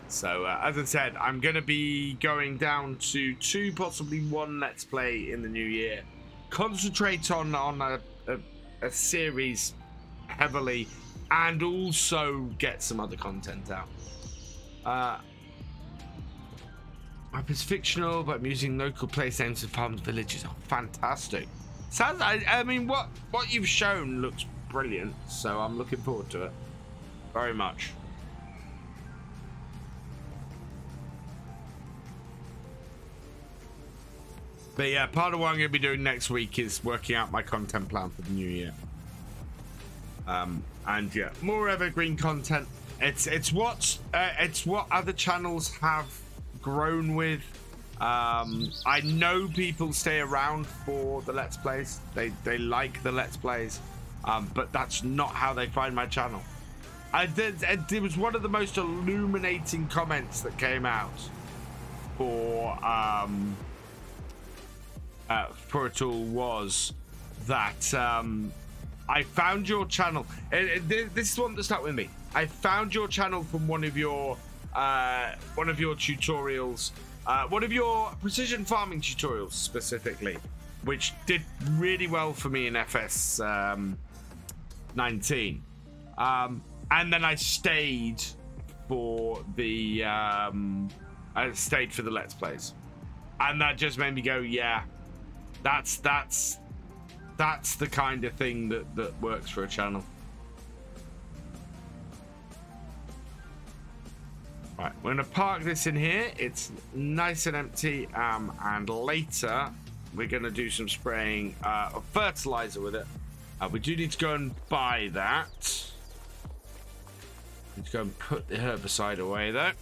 So as I said, I'm going to be going down to 2, possibly 1 Let's Play in the new year. Concentrate on a series heavily, and also get some other content out. Map is fictional, but I'm using local place names and farms, villages. Oh, fantastic! Sounds. I mean, what you've shown looks brilliant. So I'm looking forward to it very much. But yeah, part of what I'm going to be doing next week is working out my content plan for the new year. And yeah, more evergreen content. it's what other channels have grown with. I know people stay around for the Let's Plays. They like the Let's Plays, but that's not how they find my channel. It was one of the most illuminating comments that came out for it all was that I found your channel. This is one that stuck with me. I found your channel from one of your tutorials, one of your precision farming tutorials specifically, which did really well for me in FS 19. And then I stayed for the Let's Plays, and that just made me go, yeah, that's the kind of thing that works for a channel. Right, we're gonna park this in here. It's nice and empty, and later we're gonna do some spraying of fertilizer with it. We do need to go and buy that. Need to go and put the herbicide away though.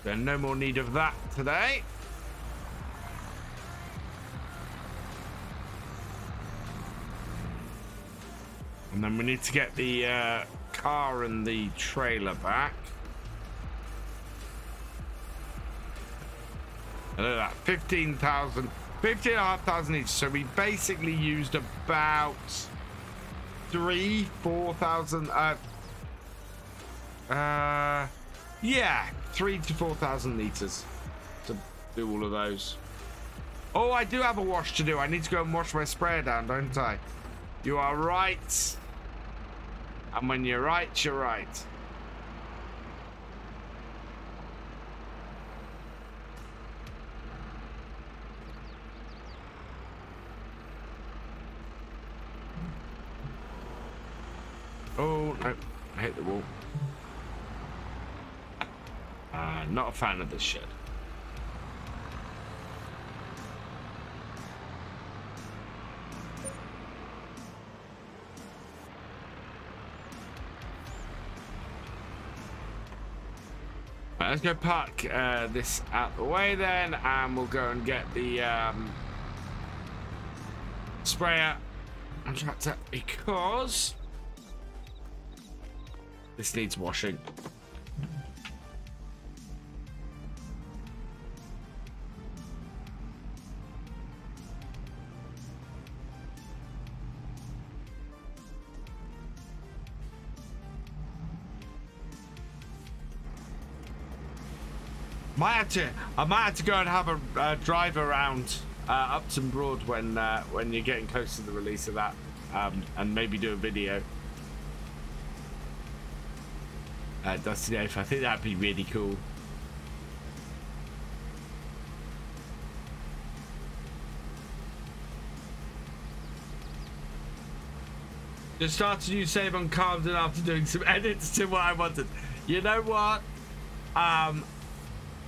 There's no more need of that today. And then we need to get the car and the trailer back. Look at that, 15,500 each. So we basically used about 4,000. Yeah, 3,000 to 4,000 liters to do all of those. Oh, I do have a wash to do. I need to go and wash my sprayer down, don't I? You are right. And when you're right, you're right. Oh, no. I hit the wall. Not a fan of this shed. Right, let's go park this out the way then, and we'll go and get the sprayer and tractor, because this needs washing. I might have to go and have a drive around Upton Broad when you're getting close to the release of that, and maybe do a video. Dusty Oath, I think that'd be really cool. Just started a new save on Calmsden after doing some edits to what I wanted. You know what?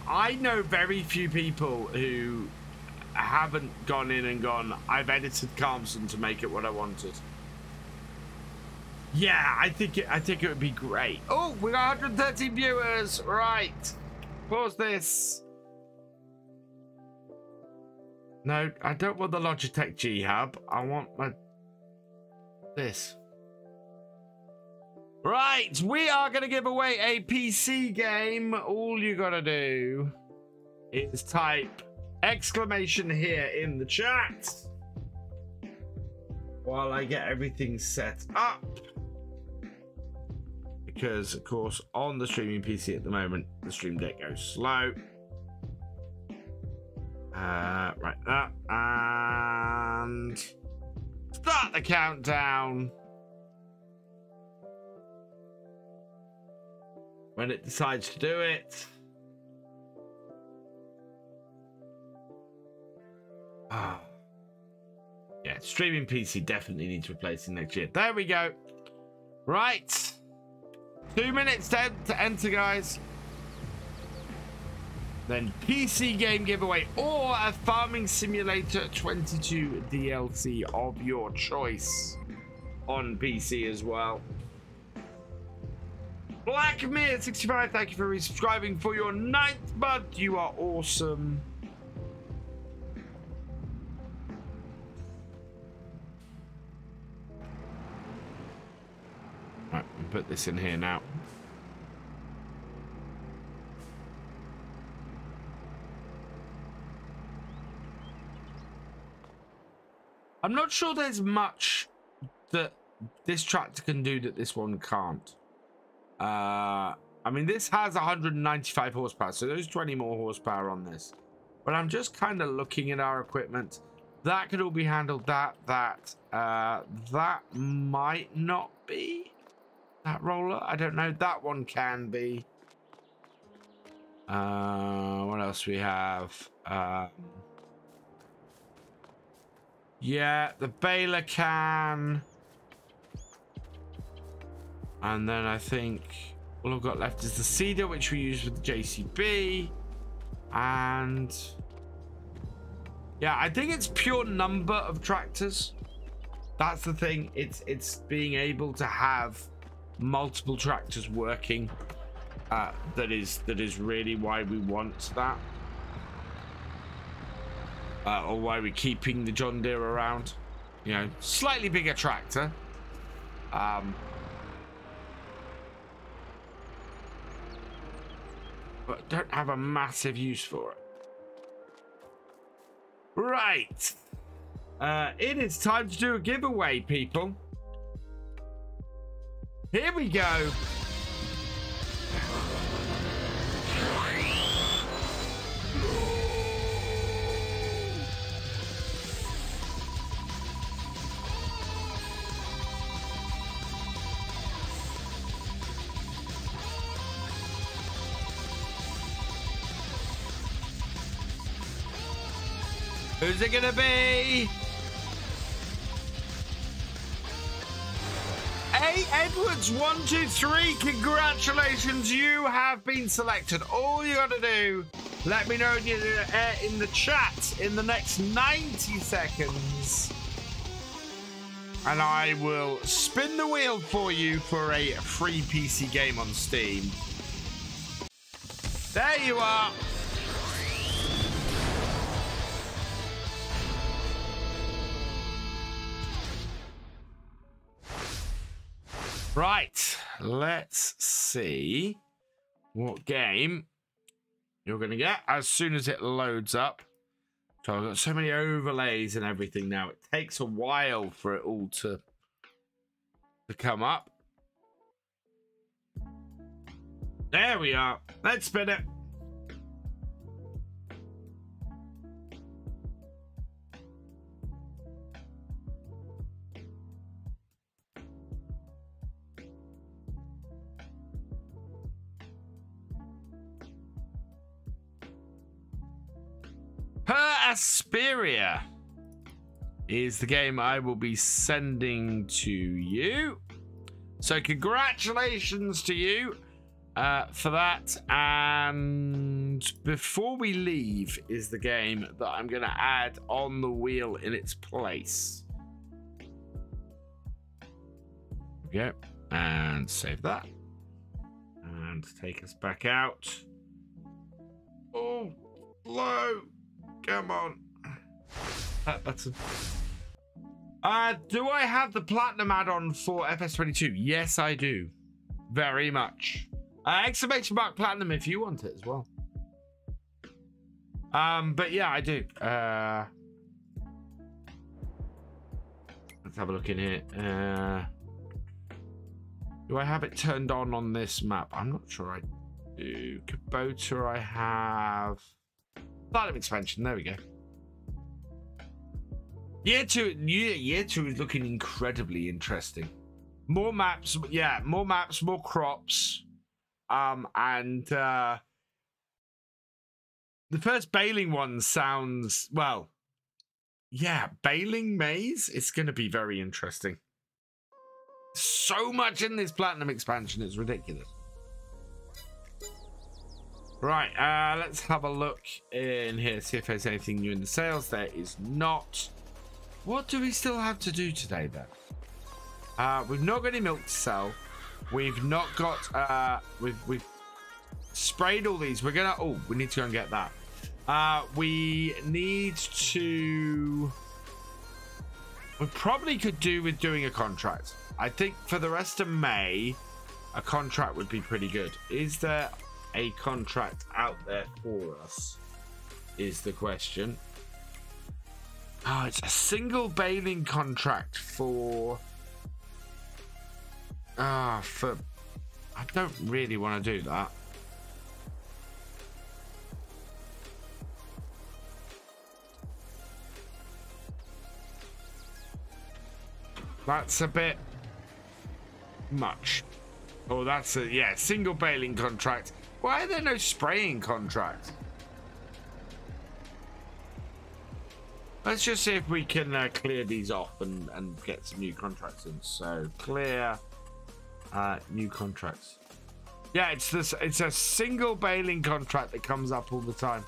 I know very few people who haven't gone in and gone, I've edited Calmsden to make it what I wanted. Yeah, I think it would be great. Oh, we got 113 viewers. Right. Pause this. No, I don't want the Logitech G Hub. I want this. Right, we are going to give away a PC game. All you got to do is type exclamation here in the chat while I get everything set up. Because, of course, on the streaming PC at the moment, the stream deck goes slow. Right, that. And start the countdown. When it decides to do it. Oh. Yeah, streaming PC definitely needs replacing next year. There we go. Right. 2 minutes to enter, guys. Then PC game giveaway or a Farming Simulator 22 DLC of your choice on PC as well. Blackmere65, thank you for resubscribing for your 9th month. You are awesome. Right, I'll put this in here now. I'm not sure there's much that this tractor can do that this one can't. I mean, this has 195 horsepower, so there's 20 more horsepower on this. But I'm just kind of looking at our equipment. That could all be handled. That might not be. That roller, I don't know. That one can be. What else we have? Yeah, the baler can. And then I think all I've got left is the seeder, which we use with the JCB. And yeah, I think it's pure number of tractors. That's the thing. It's being able to have multiple tractors working. That is really why we want that. Or why we're keeping the John Deere around. You know, slightly bigger tractor. But don't have a massive use for it. Right. It is time to do a giveaway, people. Here we go. Who's it gonna be? A Edwards 123, congratulations, you have been selected. All you gotta do, let me know in the chat in the next 90 seconds. And I will spin the wheel for you for a free PC game on Steam. There you are. Right, let's see what game you're going to get as soon as it loads up. So I've got so many overlays and everything now. It takes a while for it all to come up. There we are. Let's spin it. Asperia is the game I will be sending to you. So congratulations to you for that. And before we leave is the game that I'm going to add on the wheel in its place. Okay, and save that. And take us back out. Oh, low. Come on. That button. Do I have the platinum add-on for FS22? Yes, I do. Very much. Exclamation mark platinum if you want it as well. But yeah, I do. Let's have a look in here. Do I have it turned on this map? I'm not sure I do. Kubota I have. Platinum expansion, there we go. Year two is looking incredibly interesting. More maps, yeah, more maps, more crops. And the first baling one sounds, well, yeah, baling maize. It's going to be very interesting. So much in this platinum expansion, it's ridiculous. Right, let's have a look in here, see if there's anything new in the sales. There is not. What do we still have to do today, then? We've not got any milk to sell. We've not got, we've sprayed all these. We're gonna, oh, we need to go and get that. We need to, we probably could do with doing a contract. I think for the rest of May, a contract would be pretty good. Is there a contract out there for us? Is the question. Oh, it's a single baling contract for... I don't really want to do that. That's a bit much. Oh, that's a, yeah, single baling contract. Why are there no spraying contracts? Let's just see if we can clear these off and get some new contracts in. So clear new contracts. Yeah, it's this. It's a single baling contract that comes up all the time.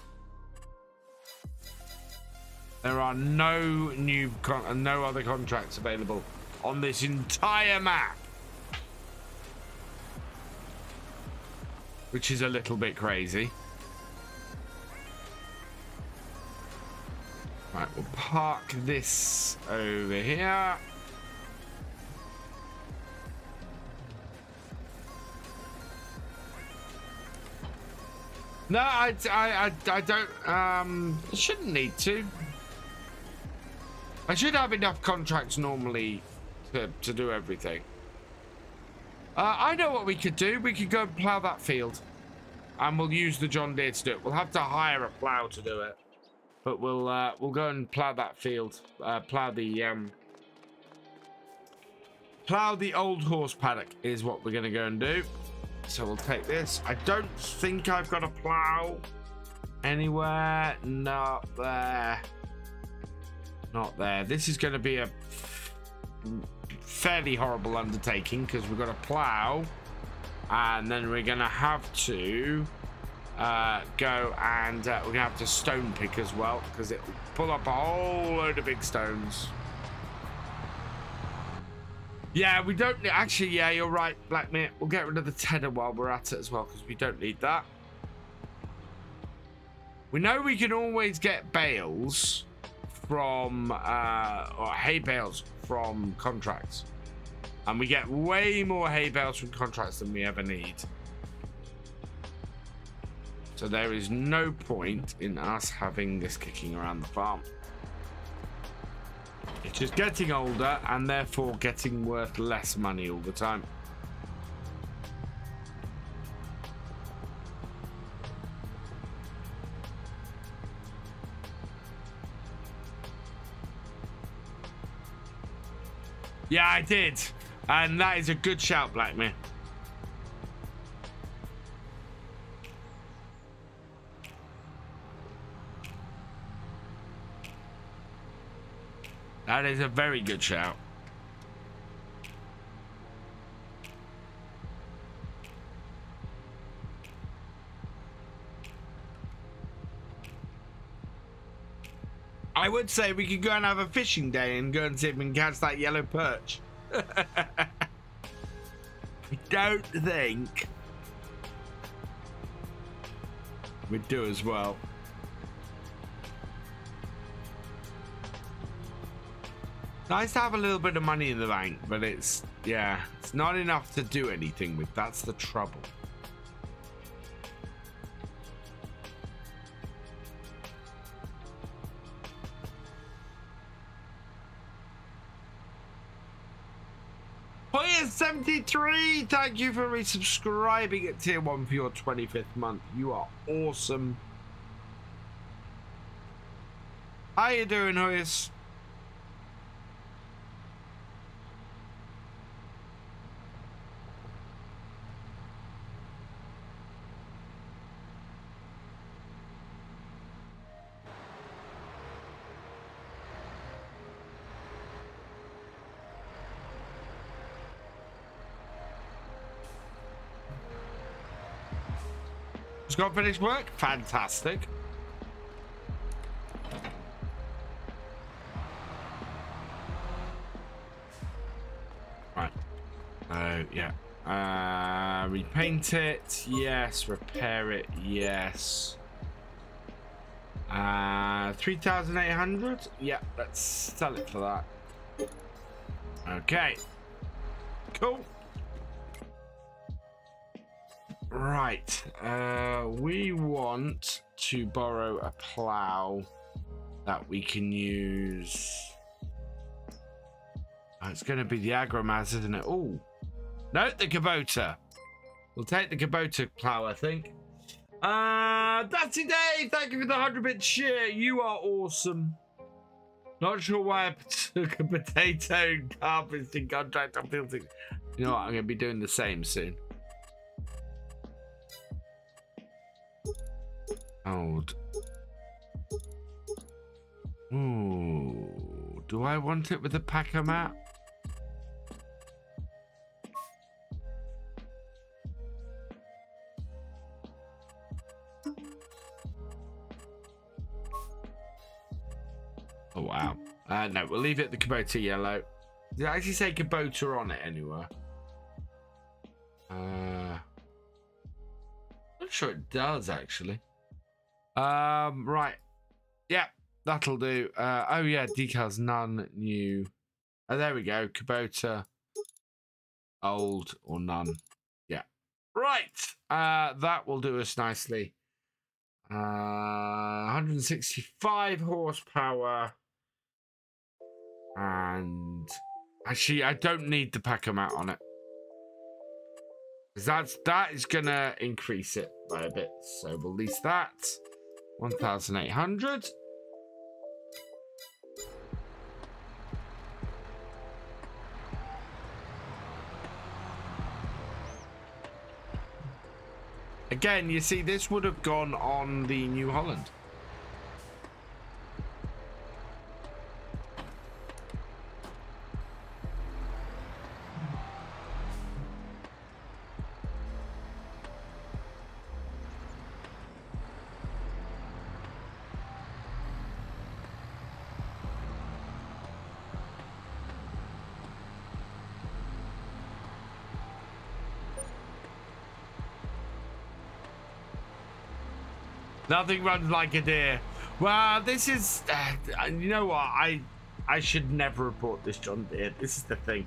There are no new no other contracts available on this entire map, which is a little bit crazy. Right, we'll park this over here. No, I don't, shouldn't need to. I should have enough contracts normally to do everything. I know what we could do. We could go and plough that field. And we'll use the John Deere to do it. We'll have to hire a plough to do it. But we'll go and plough that field. Plough the old horse paddock is what we're going to go and do. So we'll take this. I don't think I've got a plough anywhere. Not there. Not there. This is going to be a fairly horrible undertaking because we've got a plough, and then we're going to have to go and we're going to have to stone pick as well because it will pull up a whole load of big stones. Yeah, we don't actually. Yeah, you're right, Blackmere. We'll get rid of the tedder while we're at it as well because we don't need that. We know we can always get bales from or hay bales from contracts, and we get way more hay bales from contracts than we ever need. So there is no point in us having this kicking around the farm. It's just getting older and therefore getting worth less money all the time. Yeah, I did. And that is a good shout, Blackmere. That is a very good shout. I would say we could go and have a fishing day and go and see if we can catch that yellow perch. I don't think we'd do as well. Nice to have a little bit of money in the bank, but it's, yeah, it's not enough to do anything with. That's the trouble. Poya73, thank you for resubscribing at tier 1 for your 25th month. You are awesome. How you doing, Hoyas? Just got finished work? Fantastic. Right. Yeah. Repaint it, yes. Repair it, yes. 3,800. Yeah, let's sell it for that. Okay, cool. Right, we want to borrow a plow that we can use. Oh, it's going to be the Agromaz, isn't it? Oh, no, the Kubota. We'll take the Kubota plow, I think. That's it, Dave. Thank you for the 100-bit share. You are awesome. Not sure why I took a potato harvesting contract on field 6. You know what? I'm going to be doing the same soon. Old. Ooh. Do I want it with a packer map? Oh, wow. No, we'll leave it the Kubota yellow. Did I actually say Kubota on it anywhere? Not sure it does, actually. Right. Yeah, that'll do. Oh, yeah, decals, none, new. Oh, there we go. Kubota, old, or none. Yeah. Right. That will do us nicely. 165 horsepower. And actually, I don't need the packer mat on it. Because that is going to increase it by a bit. So we'll lease that. 1,800. Again, you see, this would have gone on the New Holland. Nothing runs like a deer. Well, this is... you know what? I should never have bought this John Deere. This is the thing.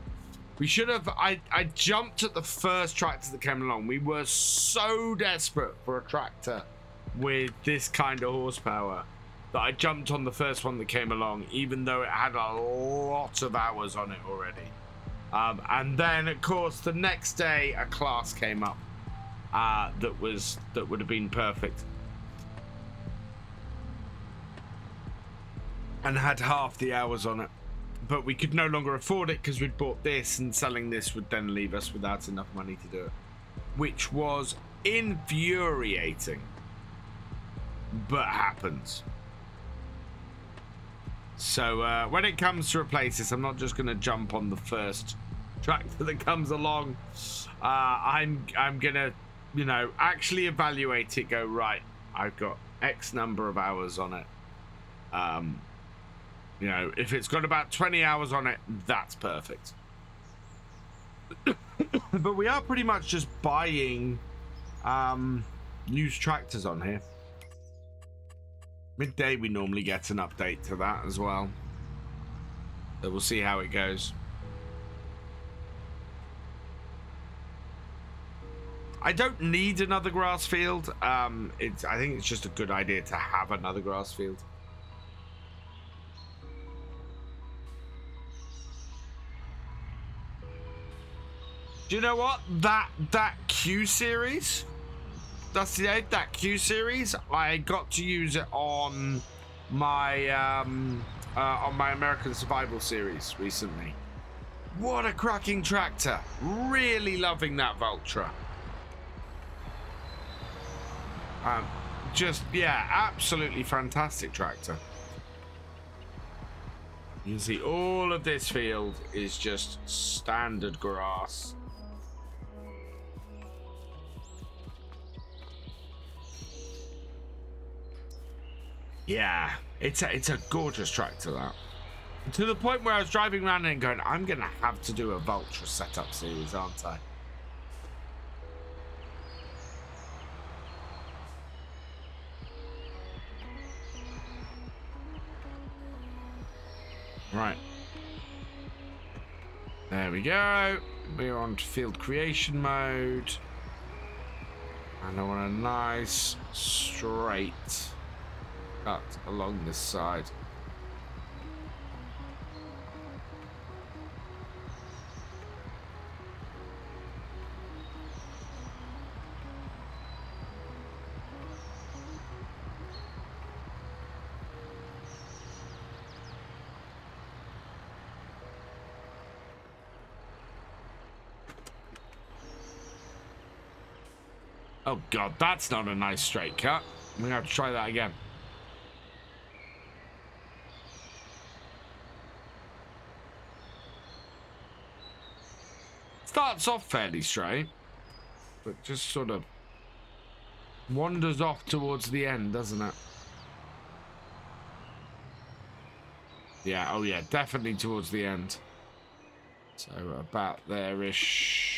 We should have... I jumped at the first tractor that came along. We were so desperate for a tractor with this kind of horsepower that I jumped on the first one that came along, even though it had a lot of hours on it already. And then, of course, the next day, a class came up that would have been perfect. And had half the hours on it, but we could no longer afford it because we'd bought this, and selling this would then leave us without enough money to do it, which was infuriating, but happens. So when it comes to replace this, I'm not just going to jump on the first tractor that comes along. I'm gonna, you know, actually evaluate it, go, right, I've got X number of hours on it. You know, if it's got about 20 hours on it, that's perfect. But we are pretty much just buying used tractors on here. Midday, we normally get an update to that as well. So we'll see how it goes. I don't need another grass field. I think it's just a good idea to have another grass field. Do you know what? That Q series, that's the that Q series, I got to use it on my American Survival series recently. What a cracking tractor. Really loving that Vultra. Just, yeah, absolutely fantastic tractor. You can see all of this field is just standard grass. Yeah, it's a gorgeous tractor, that. To the point where I was driving around and going, I'm going to have to do a Vultra setup series, aren't I? Right. There we go. We're on to field creation mode. And I want a nice straight cut along this side. Oh god, that's not a nice straight cut. We're gonna have to try that again. Starts off fairly straight, but just sort of wanders off towards the end, doesn't it? Yeah, oh yeah, definitely towards the end. So about there-ish.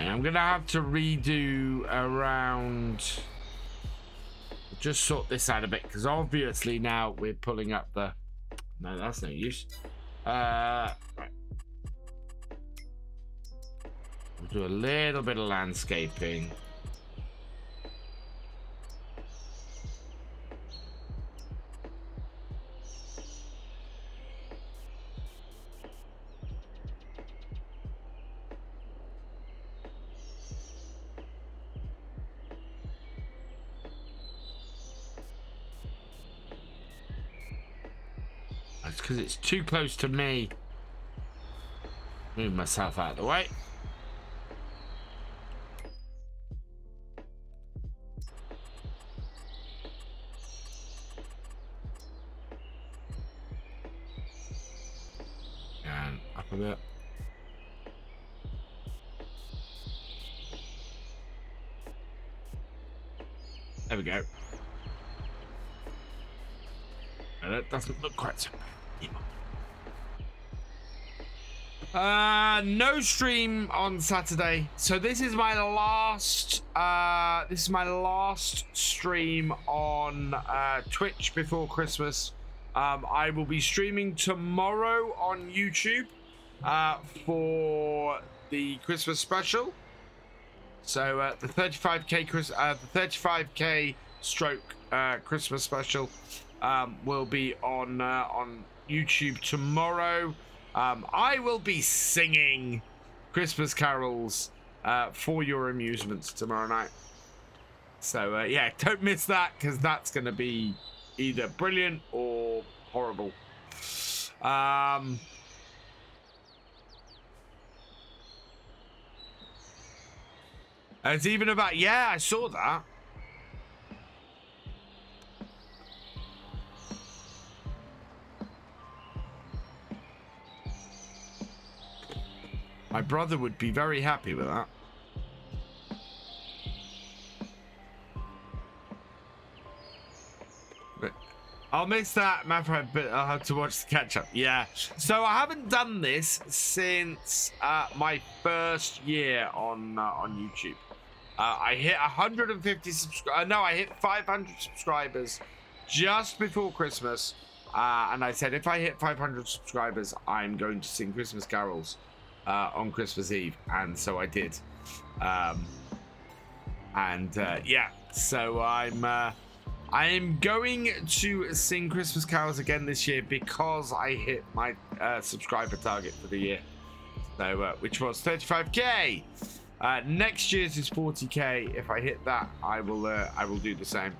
I'm gonna have to redo around, just sort this out a bit, because obviously now we're pulling up the, no, that's no use. Right. We'll do a little bit of landscaping. Because it's too close to me. Move myself out of the way. And up a bit. There we go. And that doesn't look quite so bad. No stream on Saturday, so this is my last stream on Twitch before Christmas. I will be streaming tomorrow on YouTube for the Christmas special. So the 35k stroke Christmas special will be on YouTube tomorrow. I will be singing Christmas carols for your amusements tomorrow night. So yeah, don't miss that, because that's going to be either brilliant or horrible. It's even about, yeah, I saw that. My brother would be very happy with that. But I'll miss that, but I'll have to watch the catch up. Yeah. So I haven't done this since my first year on YouTube. I hit 150 subscribers. No, I hit 500 subscribers just before Christmas. And I said, if I hit 500 subscribers, I'm going to sing Christmas carols on Christmas Eve, and so I did. Yeah, so I am going to sing Christmas carols again this year because I hit my subscriber target for the year, so which was 35k. Next year's is 40k. If I hit that, I will do the same.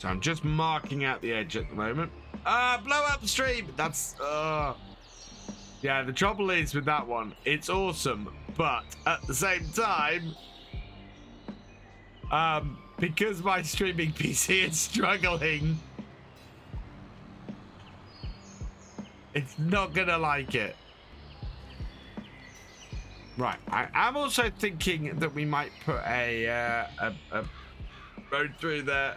So I'm just marking out the edge at the moment. Blow up the stream. That's yeah, the trouble is with that one, it's awesome, but at the same time, because my streaming PC is struggling, It's not gonna like it. Right, I'm also thinking that we might put a road through there.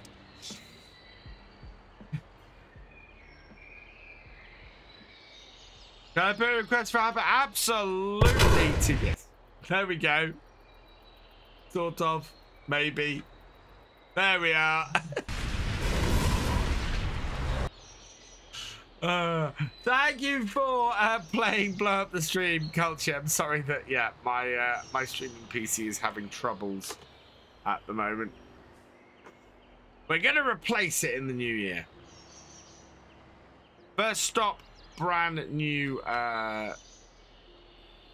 Can I put a request for Abba? Absolutely, yes. There we go. Sort of, maybe. There we are. Thank you for playing Blow Up the Stream, Culture. I'm sorry that, yeah, my streaming PC is having troubles at the moment. We're going to replace it in the new year. First stop, brand new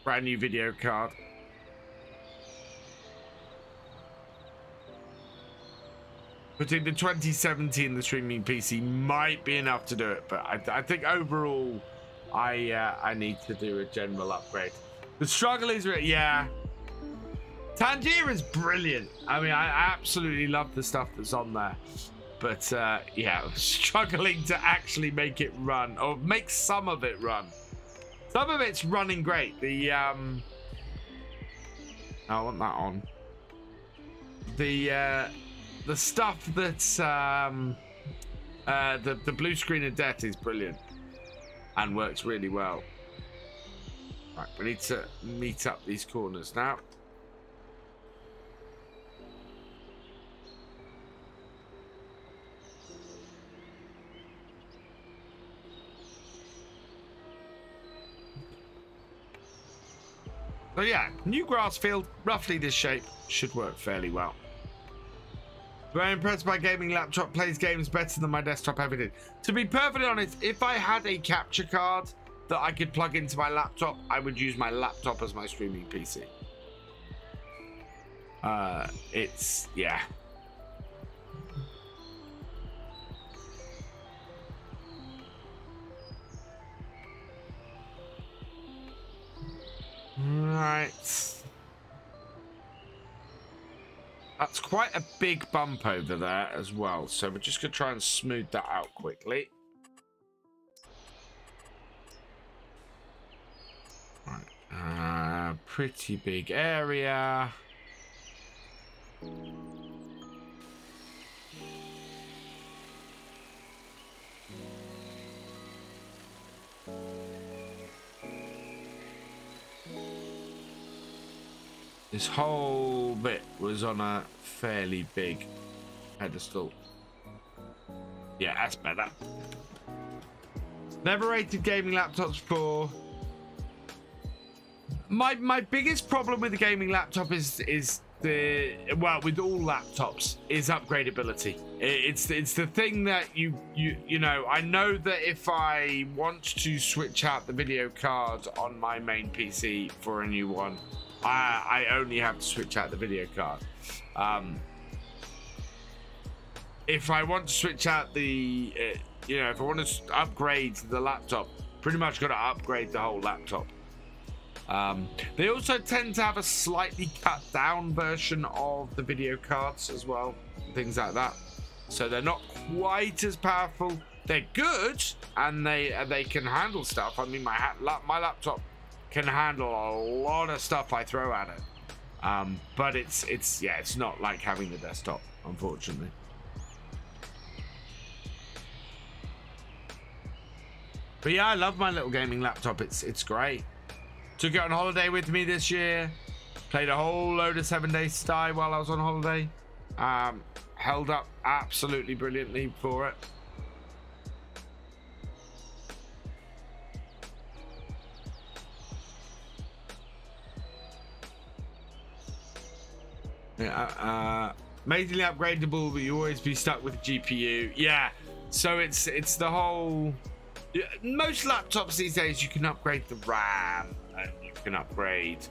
video card. Putting the 2017 the streaming PC might be enough to do it, but I think overall I need to do a general upgrade. The struggle is, yeah, Tangier is brilliant. I mean, I absolutely love the stuff that's on there, but yeah, struggling to actually make it run, or make some of it run. Some of it's running great. The I want that on. The stuff that's the blue screen of death is brilliant and works really well. Right, we need to meet up these corners now. So yeah, new grass field, roughly this shape, should work fairly well. Very impressed by gaming laptop, plays games better than my desktop ever did. To be perfectly honest, if I had a capture card that I could plug into my laptop, I would use my laptop as my streaming PC. It's, yeah. Right. That's quite a big bump over there as well. So we're just going to try and smooth that out quickly. Right. Pretty big area. This whole bit was on a fairly big pedestal. Yeah, that's better. Never rated gaming laptops before. My biggest problem with the gaming laptop is the, well, with all laptops, is upgradability. It's the thing that you know, I know that if I want to switch out the video card on my main PC for a new one, I only have to switch out the video card. If I want to switch out the, you know, if I want to upgrade the laptop, pretty much got to upgrade the whole laptop. They also tend to have a slightly cut down version of the video cards as well, things like that. So they're not quite as powerful. They're good, and they can handle stuff. I mean, my laptop can handle a lot of stuff I throw at it, but it's not like having the desktop, unfortunately. But yeah, I love my little gaming laptop. It's great. Took it on holiday with me this year. Played a whole load of 7 Days to Die while I was on holiday. Held up absolutely brilliantly for it. Yeah, amazingly upgradable, but you always be stuck with GPU. Yeah, so it's the whole. Most laptops these days, you can upgrade the RAM, and you can upgrade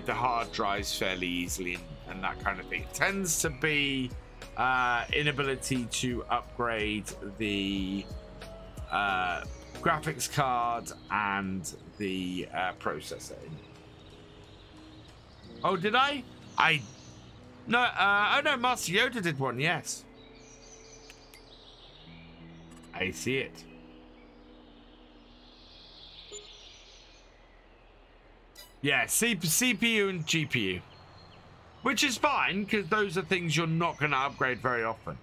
the hard drives fairly easily, and that kind of thing. It tends to be inability to upgrade the graphics card and the processor. Oh, did I? No, oh no, Master Yoda did one, yes. I see it. Yeah, CPU and GPU. Which is fine, because those are things you're not going to upgrade very often.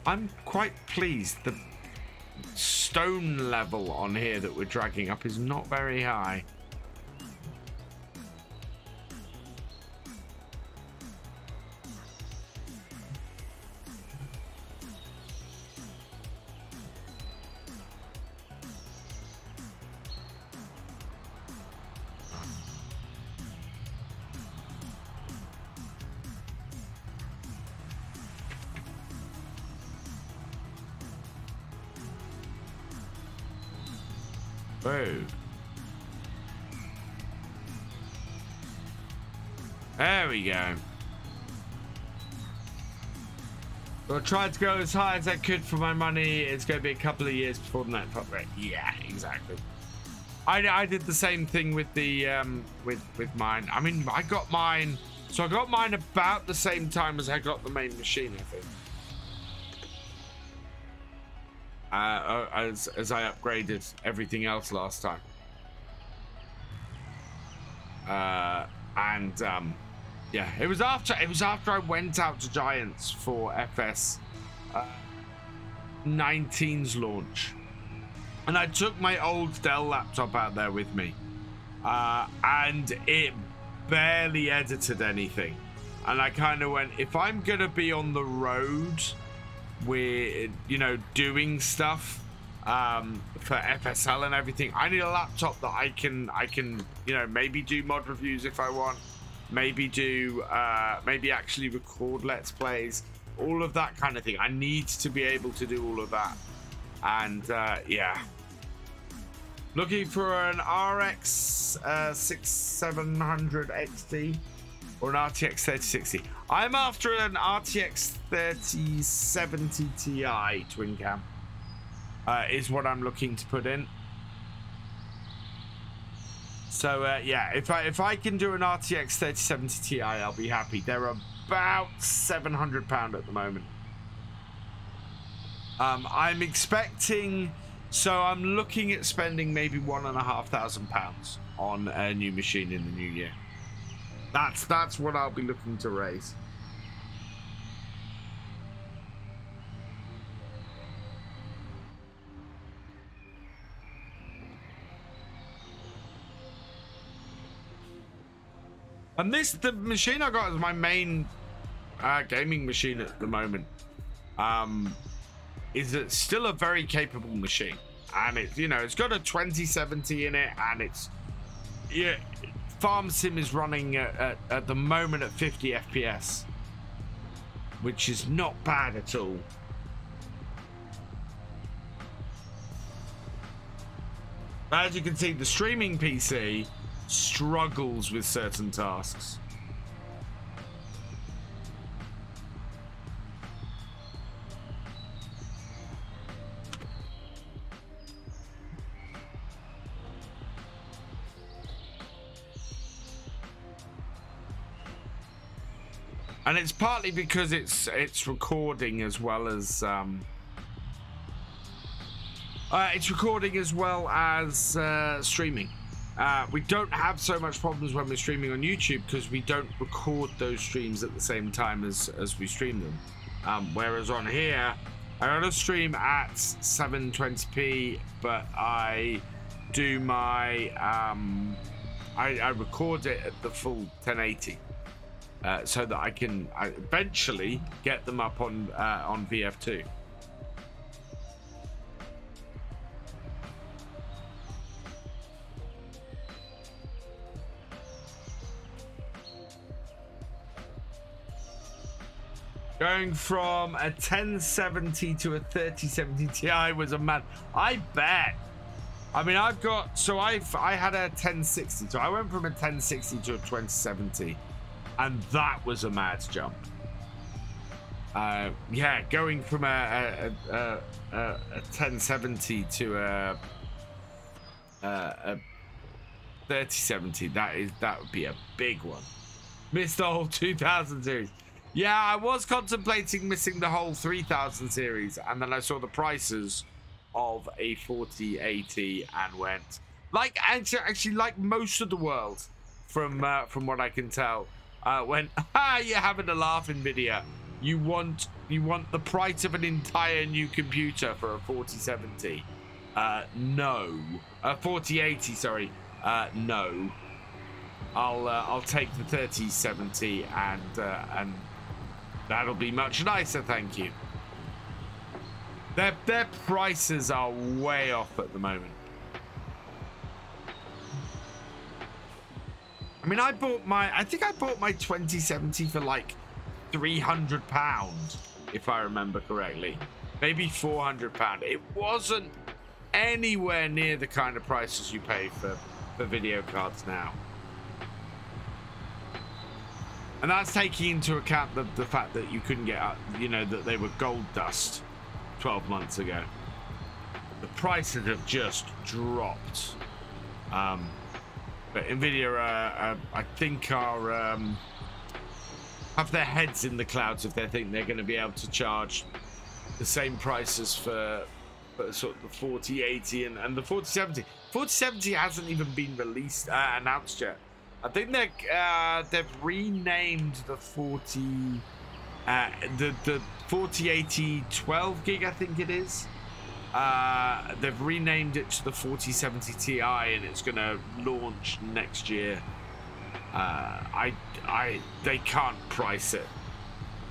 I'm quite pleased the stone level on here that we're dragging up is not very high. Whoa. There we go. So I tried to go as high as I could for my money. It's going to be a couple of years before the next upgrade. Yeah, exactly. I did the same thing with the with mine. I mean, I got mine. So I got mine about the same time as I got the main machine, I think. As I upgraded everything else last time. Yeah, it was after I went out to Giants for FS 19's launch, and I took my old Dell laptop out there with me, and it barely edited anything, and I kind of went, if I'm gonna be on the road with, you know, doing stuff for FSL and everything, I need a laptop that I can you know, maybe do mod reviews if I want, maybe do maybe actually record let's plays, all of that kind of thing. I need to be able to do all of that. And yeah, looking for an RX 6700 XT or an RTX 3060. I'm after an RTX 3070 Ti twin cam, is what I'm looking to put in. So yeah, if I can do an RTX 3070 Ti, I'll be happy. They're about £700 at the moment. I'm expecting, so I'm looking at spending maybe £1,500 on a new machine in the new year. That's what I'll be looking to raise. And the machine I got as my main gaming machine at the moment is still a very capable machine, and it's, you know, it's got a 2070 in it, and it's, yeah, Farm Sim is running at the moment at 50 FPS, which is not bad at all. As you can see, the streaming PC struggles with certain tasks. And it's partly because it's recording as well as streaming. We don't have so much problems when we're streaming on YouTube because we don't record those streams at the same time as we stream them. Whereas on here, I gotta stream at 720p, but I do my I record it at the full 1080. So that I can eventually get them up on VF2. Going from a 1070 to a 3070 Ti was a mad. I bet. I mean, I had a 1060, so I went from a 1060 to a 2070. And that was a mad jump. Yeah, going from a 1070 to a 3070, that would be a big one. Missed the whole 2000 series. Yeah, I was contemplating missing the whole 3000 series, and then I saw the prices of a 4080 and went, like, actually like most of the world, from what I can tell, went, you're having a laugh, Nvidia. You want the price of an entire new computer for a 4070? No. A 4080, sorry. No. I'll take the 3070 and that'll be much nicer, thank you. Their prices are way off at the moment. I mean, I think I bought my 2070 for like £300, if I remember correctly. Maybe £400. It wasn't anywhere near the kind of prices you pay for video cards now. And that's taking into account the fact that you couldn't get, that they were gold dust 12 months ago. The prices have just dropped. But Nvidia, I think, have their heads in the clouds if they think they're going to be able to charge the same prices for sort of the 4080 and the 4070. 4070 hasn't even been released, announced yet. I think they've renamed the 4080 12 gig, I think it is. They've renamed it to the 4070 Ti, and it's going to launch next year. They can't price it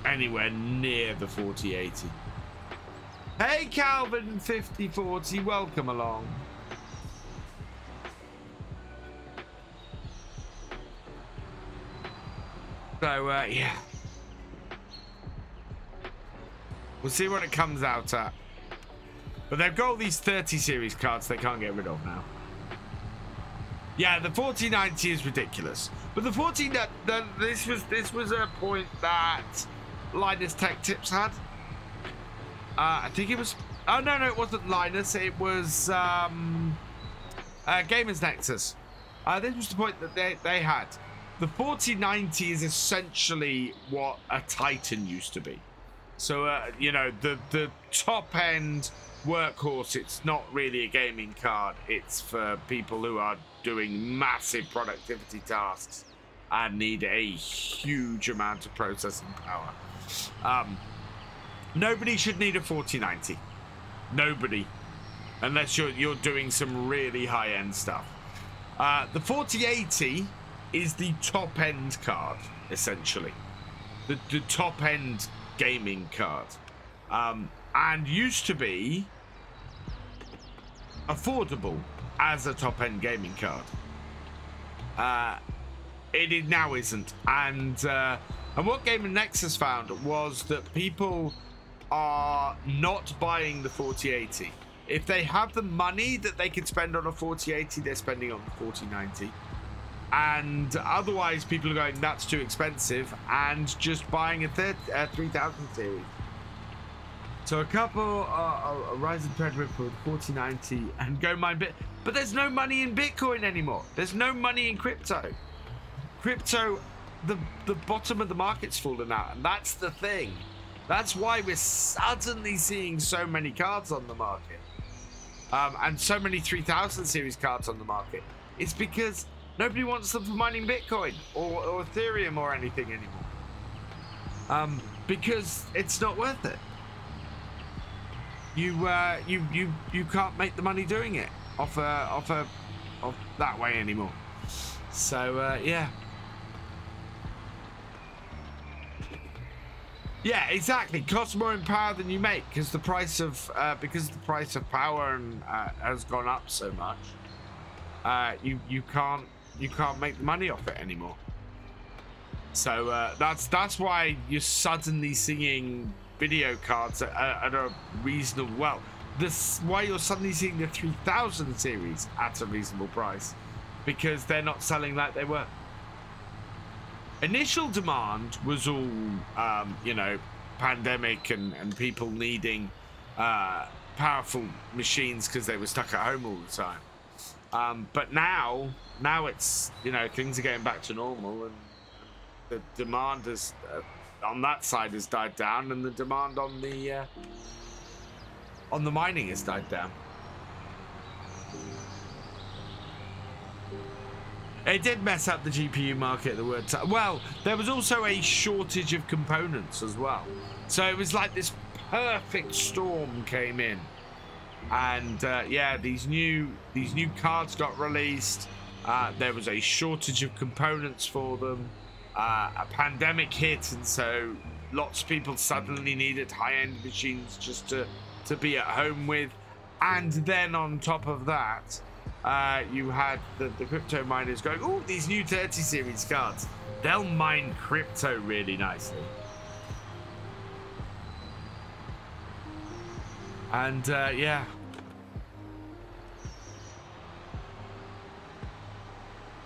anywhere near the 4080. Hey, Calvin 5040, welcome along. So, yeah. We'll see what it comes out at. But they've got all these 30 series cards they can't get rid of now. Yeah, the 4090 is ridiculous. But the 40... This was a point that Linus Tech Tips had. I think it was... Oh, no, it wasn't Linus. It was Gamers Nexus. This was the point that they had. The 4090 is essentially what a Titan used to be. So, the top-end workhorse, it's not really a gaming card. It's for people who are doing massive productivity tasks and need a huge amount of processing power. Nobody should need a 4090. Nobody. Unless you're doing some really high-end stuff. The 4080 is the top-end card, essentially. The top-end gaming card. And used to be affordable as a top-end gaming card. It now isn't. And what Gamer Nexus found was that people are not buying the 4080. If they have the money that they can spend on a 4080, they're spending on the 4090. And otherwise, people are going, that's too expensive, and just buying a 3000 series. So a couple, a Ryzen Threadripper 4090 and go mine bit. But there's no money in Bitcoin anymore. There's no money in crypto. Crypto, the bottom of the market's fallen out, and that's the thing. That's why we're suddenly seeing so many cards on the market. And so many 3000 series cards on the market. It's because nobody wants them for mining Bitcoin or Ethereum or anything anymore. Because it's not worth it. You can't make the money doing it off that way anymore. So yeah. Yeah, exactly. Costs more in power than you make because the price of power has gone up so much. You can't make the money off it anymore. So that's why you're suddenly seeing video cards at a reasonable, well, this why you're suddenly seeing the 3000 series at a reasonable price, because they're not selling like they were. Initial demand was all pandemic and people needing powerful machines because they were stuck at home all the time. But now it's, things are getting back to normal, and the demand has on that side has died down, and the demand on the mining has died down. It did mess up the GPU market at the word time. Well, there was also a shortage of components as well. So it was like this perfect storm came in. And yeah, these new cards got released. There was a shortage of components for them. A pandemic hit, and so lots of people suddenly needed high-end machines just to be at home with. And then on top of that, you had the crypto miners going, oh, these new 30 series cards, they'll mine crypto really nicely. And yeah.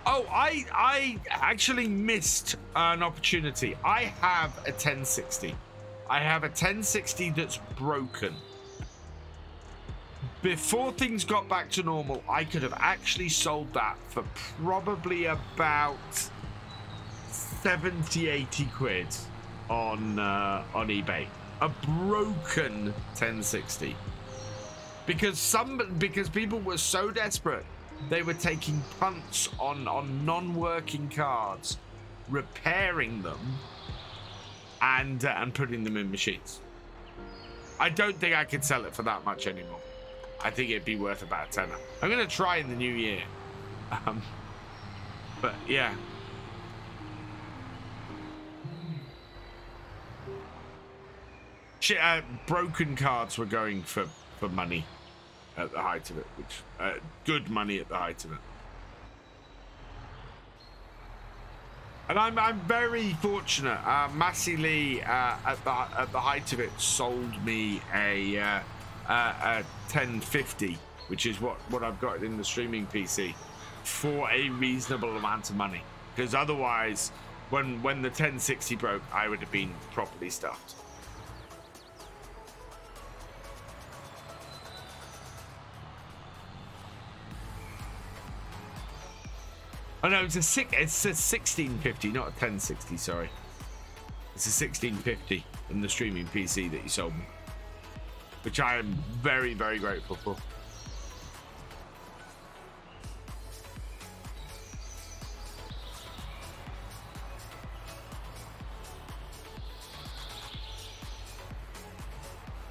Oh, I actually missed an opportunity. I have a 1060. I have a 1060 that's broken. Before things got back to normal, I could have actually sold that for probably about 70, 80 quid on eBay. A broken 1060. Because people were so desperate, they were taking punts on non-working cards, repairing them, and putting them in machines. I don't think I could sell it for that much anymore. I think it'd be worth about a tenner. I'm gonna try in the new year. But yeah. Shit, broken cards were going for money at the height of it, which good money at the height of it. And I'm very fortunate. Massey Lee at the height of it sold me a 1050, which is what I've got in the streaming PC, for a reasonable amount of money. Because otherwise, when the 1060 broke, I would have been properly stuffed. Oh no, it's a 1650, not a 1060. Sorry, it's a 1650 in the streaming PC that you sold me, which I am very, very grateful for.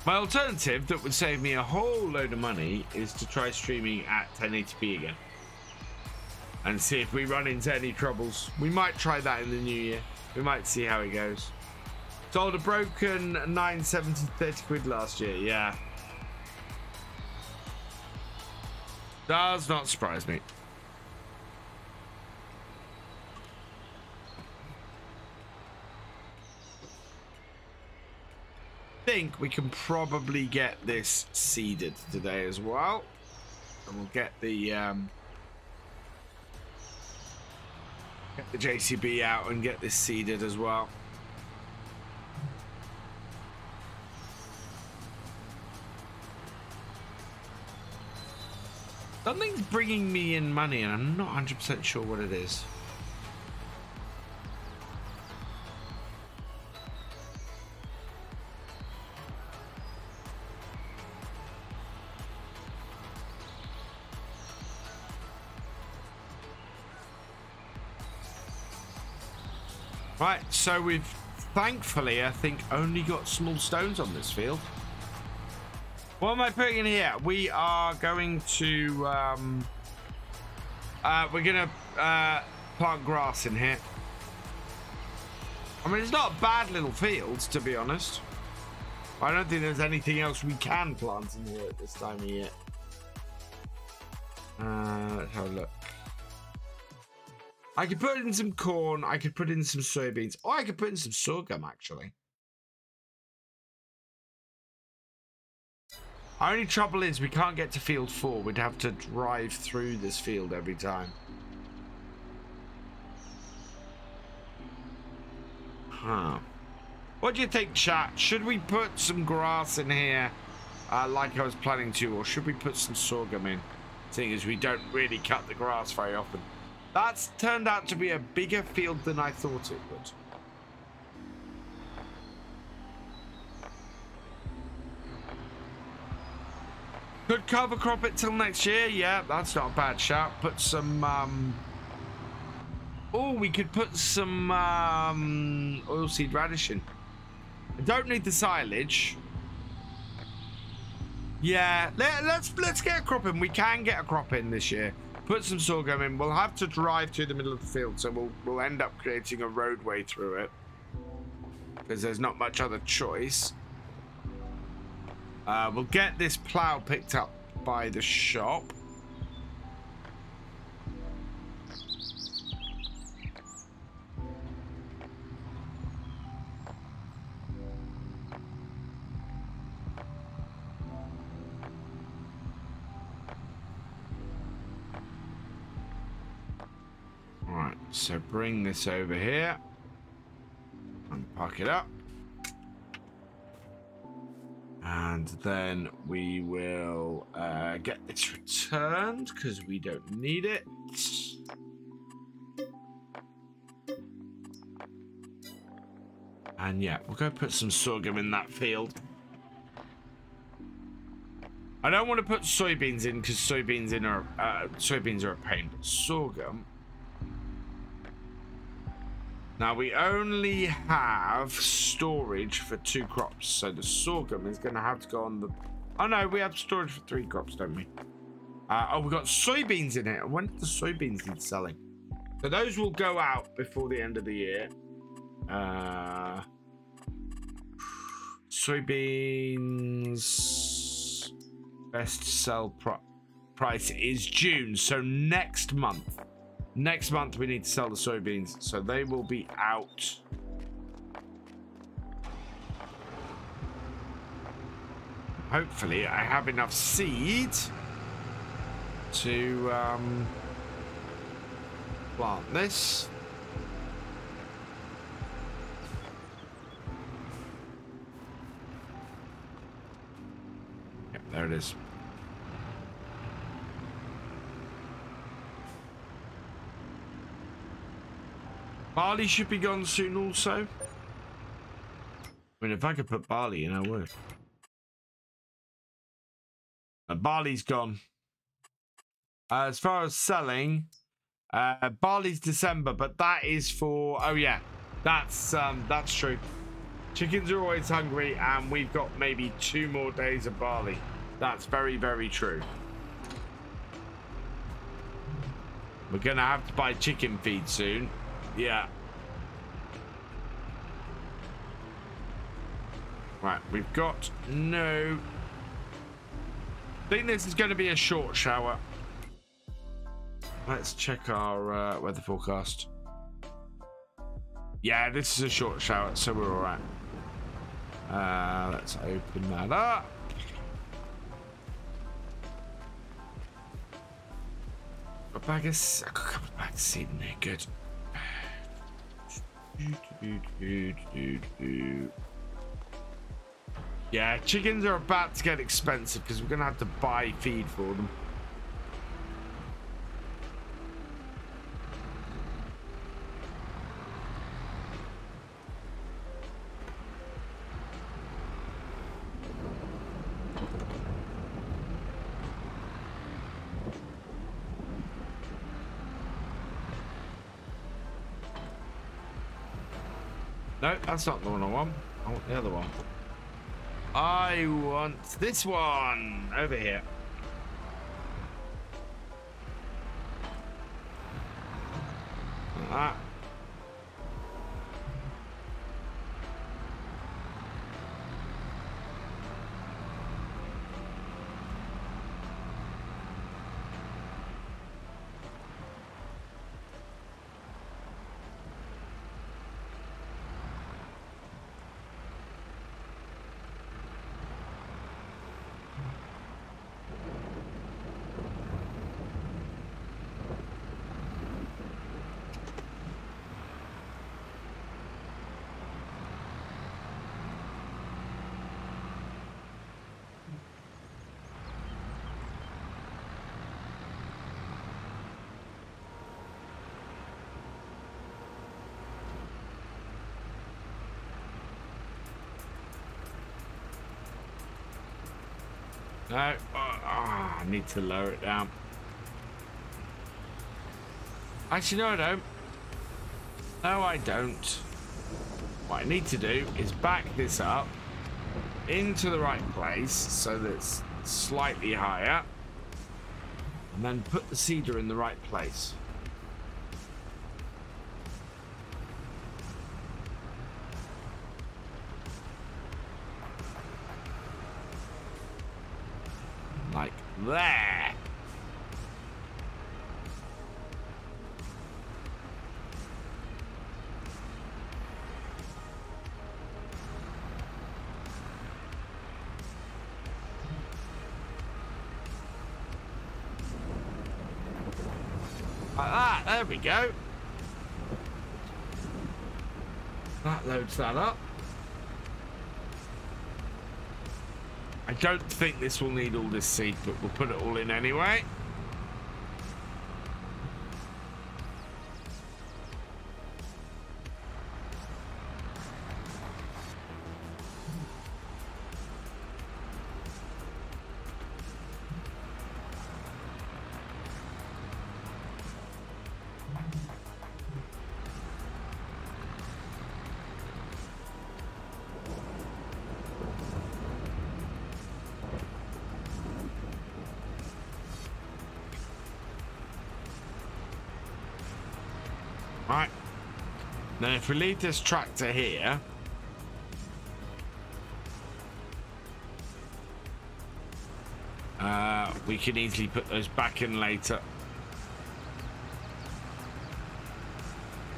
My alternative that would save me a whole load of money is to try streaming at 1080p again and see if we run into any troubles. We might try that in the new year. We might see how it goes. Sold a broken 970, 30 quid last year. Yeah. Does not surprise me. I think we can probably get this seeded today as well. And we'll get the JCB out and get this seeded as well. Something's bringing me in money and I'm not 100% sure what it is. Right, so we've thankfully, I think, only got small stones on this field. What am I putting in here? We are going to plant grass in here. I mean, it's not bad little fields, to be honest. I don't think there's anything else we can plant in here at this time of year. Let's have a look. I could put in some corn, I could put in some soybeans, or I could put in some sorghum, actually. Our only trouble is we can't get to field 4. We'd have to drive through this field every time. Huh. What do you think, chat? Should we put some grass in here like I was planning to, or should we put some sorghum in? Seeing as we don't really cut the grass very often. That's turned out to be a bigger field than I thought it would. Could cover crop it till next year. Yeah, that's not a bad shout. Put some oh, we could put some oilseed radish in. I don't need the silage. Yeah, let's get a crop in. We can get a crop in this year. Put some sorghum in. We'll have to drive to the middle of the field, so we'll end up creating a roadway through it because there's not much other choice. We'll get this plow picked up by the shop. Right, so bring this over here and park it up. And then we will get this returned because we don't need it. And yeah, we'll go put some sorghum in that field. I don't want to put soybeans in because soybeans are a pain, but sorghum. Now we only have storage for 2 crops, so the sorghum is going to have to go on the... Oh no, we have storage for 3 crops, don't we? Oh, we've got soybeans in it. When do the soybeans need selling? So those will go out before the end of the year. Soybeans best sell price is June, so next month. Next month we need to sell the soybeans, so they will be out. Hopefully I have enough seed to plant this. Yep, there it is. Barley should be gone soon also. I mean, if I could put barley in, I would. Barley's gone. As far as selling, barley's December, but that is for... Oh, yeah. That's true. Chickens are always hungry, and we've got maybe 2 more days of barley. That's very, very true. We're going to have to buy chicken feed soon. Yeah. Right, we've got no... I think this is going to be a short shower. Let's check our weather forecast. Yeah, this is a short shower, so we're all right. Let's open that up. A couple of bags of seed in there, good. Yeah, chickens are about to get expensive because we're gonna have to buy feed for them. No, that's not the one I want. I want the other one. I want this one over here. Like that. No, Ah, I need to lower it down. Actually, no, I don't. No, I don't. What I need to do is back this up into the right place so that it's slightly higher. And then put the cedar in the right place. Like there. Like that, there we go. That loads that up. I don't think this will need all this seed, but we'll put it all in anyway. Right. Then if we leave this tractor here, we can easily put those back in later.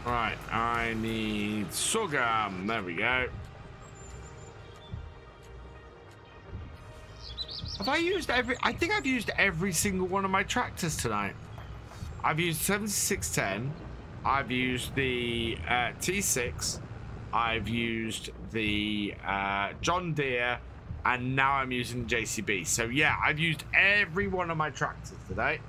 Right, I need sorghum. There we go. Have I used every... I think I've used every single one of my tractors tonight. I've used 7610. I've used the T6. I've used the John Deere. And now I'm using JCB. So yeah, I've used every one of my tractors today.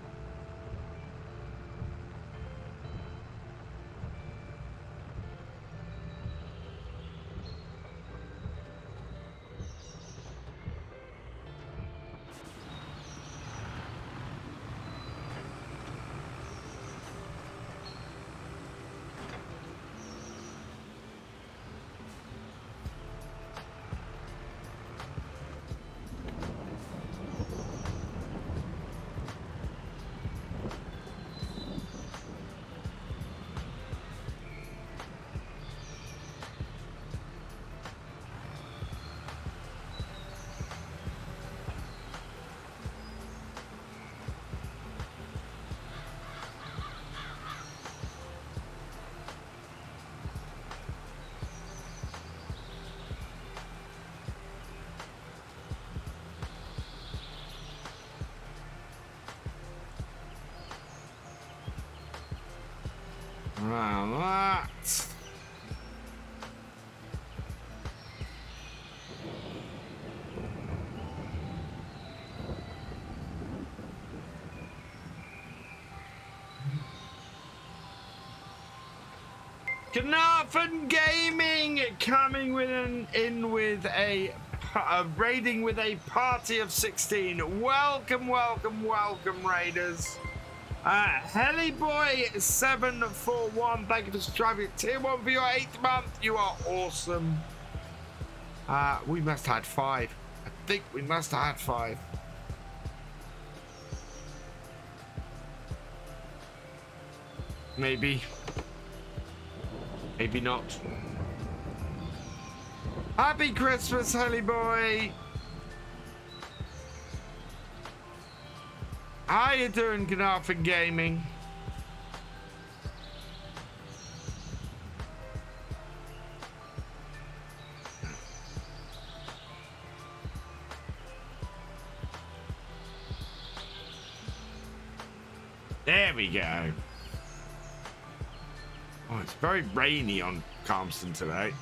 That. Calmsden Gaming coming with a raiding with a party of 16. Welcome, welcome, welcome, raiders. Hellyboy741, thank you for subscribing. Tier 1 for your 8th month. You are awesome. We must have had 5. I think we must have had 5. Maybe. Maybe not. Happy Christmas, Hellyboy. How you doing, Calmsden Gaming? There we go. Oh, it's very rainy on Calmsden today.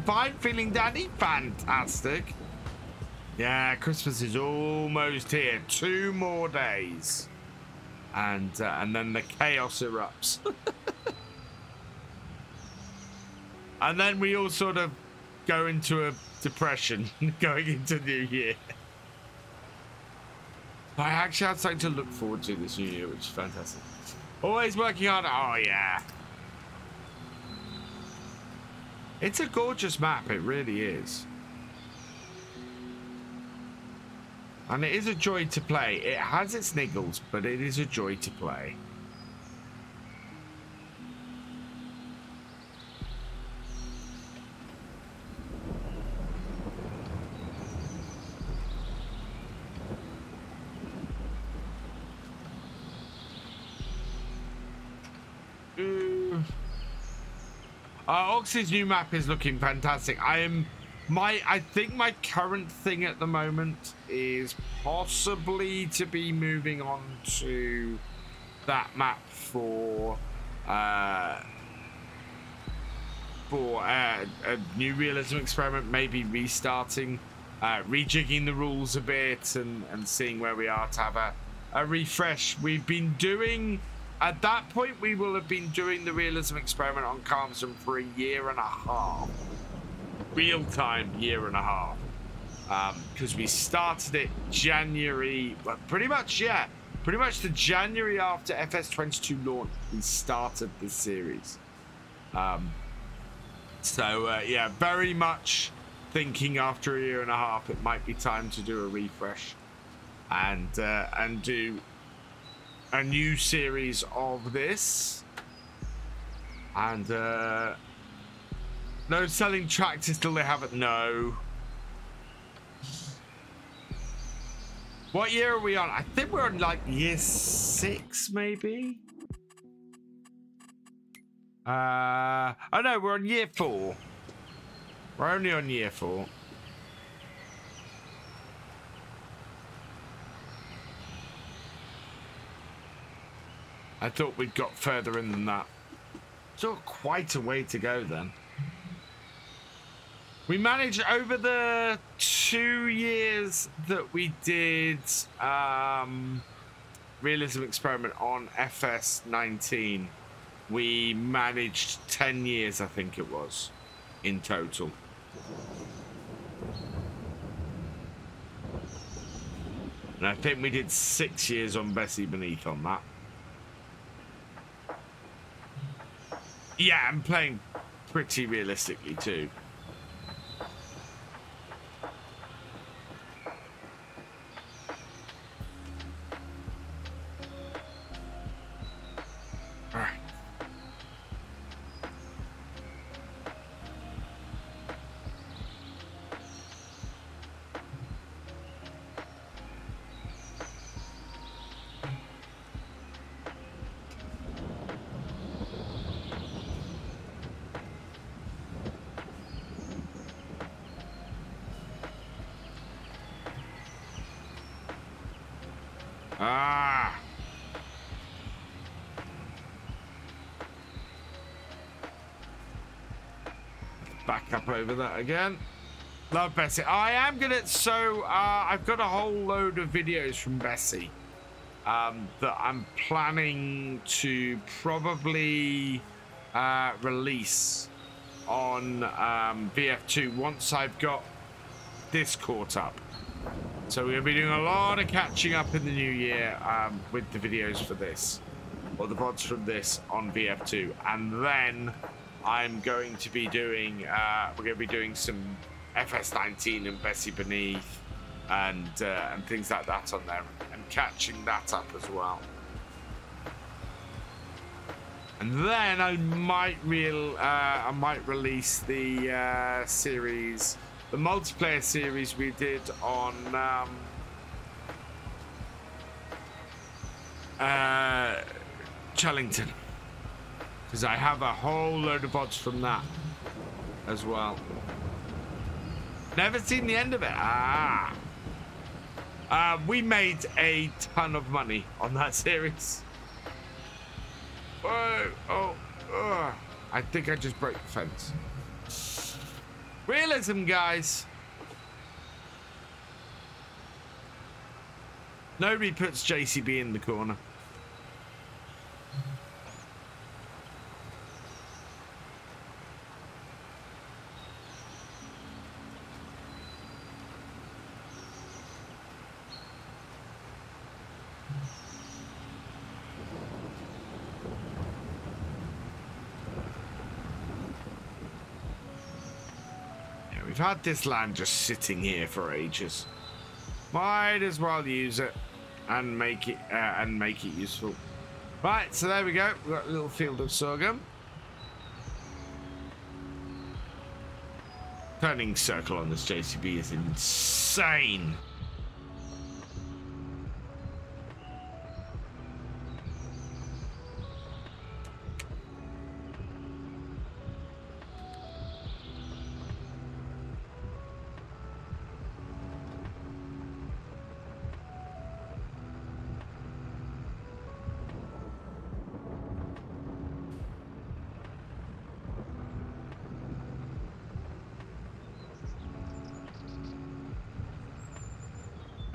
Fine, feeling dandy? Fantastic. Yeah, Christmas is almost here. 2 more days. And then the chaos erupts. And then we all sort of go into a depression going into New Year. I actually have something to look forward to this New Year, which is fantastic. Always working hard. Oh, yeah. It's a gorgeous map. It really is. And it is a joy to play. It has its niggles, but it is a joy to play. Oxy's new map is looking fantastic. I think my current thing at the moment is possibly to be moving on to that map for a new realism experiment, maybe restarting, rejigging the rules a bit and seeing where we are to have a refresh. We've been doing, at that point, we will have been doing the realism experiment on Calmsden for 1.5 years. Real-time 1.5 years. Because we started it January, well, pretty much the January after FS22 launch, we started this series. Yeah, very much thinking after 1.5 years it might be time to do a refresh and do a new series of this. And no selling tractors till they haven't. No. What year are we on? I think we're on like year 6, maybe. Oh no, we're on year 4. We're only on year 4. I thought we'd got further in than that. So quite a way to go then. We managed over the 2 years that we did realism experiment on FS19. We managed 10 years, I think it was, in total. And I think we did 6 years on Bessie Beneath on that. Yeah, I'm playing pretty realistically too. Back up over that again. Love Bessie. I am gonna, so I've got a whole load of videos from Bessie that I'm planning to probably release on VF2 once I've got this caught up. So we'll be doing a lot of catching up in the new year with the videos for this, or the VODs from this on VF2, and then I'm going to be doing, we're going to be doing some FS19 and Bessie Beneath and things like that on there, and catching that up as well. And then I might release the series, the multiplayer series we did on Herrington. Because I have a whole load of bots from that as well. Never seen the end of it. We made a ton of money on that series. Oh, I think I just broke the fence. Realism, guys. Nobody puts JCB in the corner. We've had this land just sitting here for ages. Might as well use it and make it useful. Right, so there we go. We've got a little field of sorghum. Turning circle on this JCB is insane.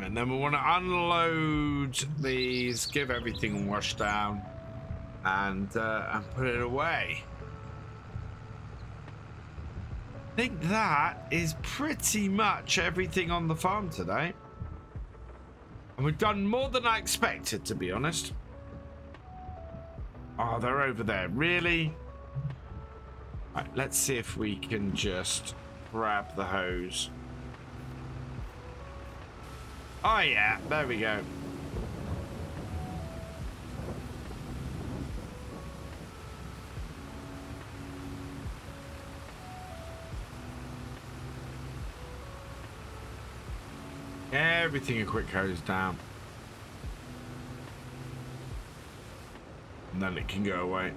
And then we want to unload these, give everything a wash down, and put it away. I think that is pretty much everything on the farm today. And we've done more than I expected, to be honest. Oh, they're over there. Really? Right, let's see if we can just grab the hose. Oh yeah, there we go. Everything a quick hose down. And then it can go away.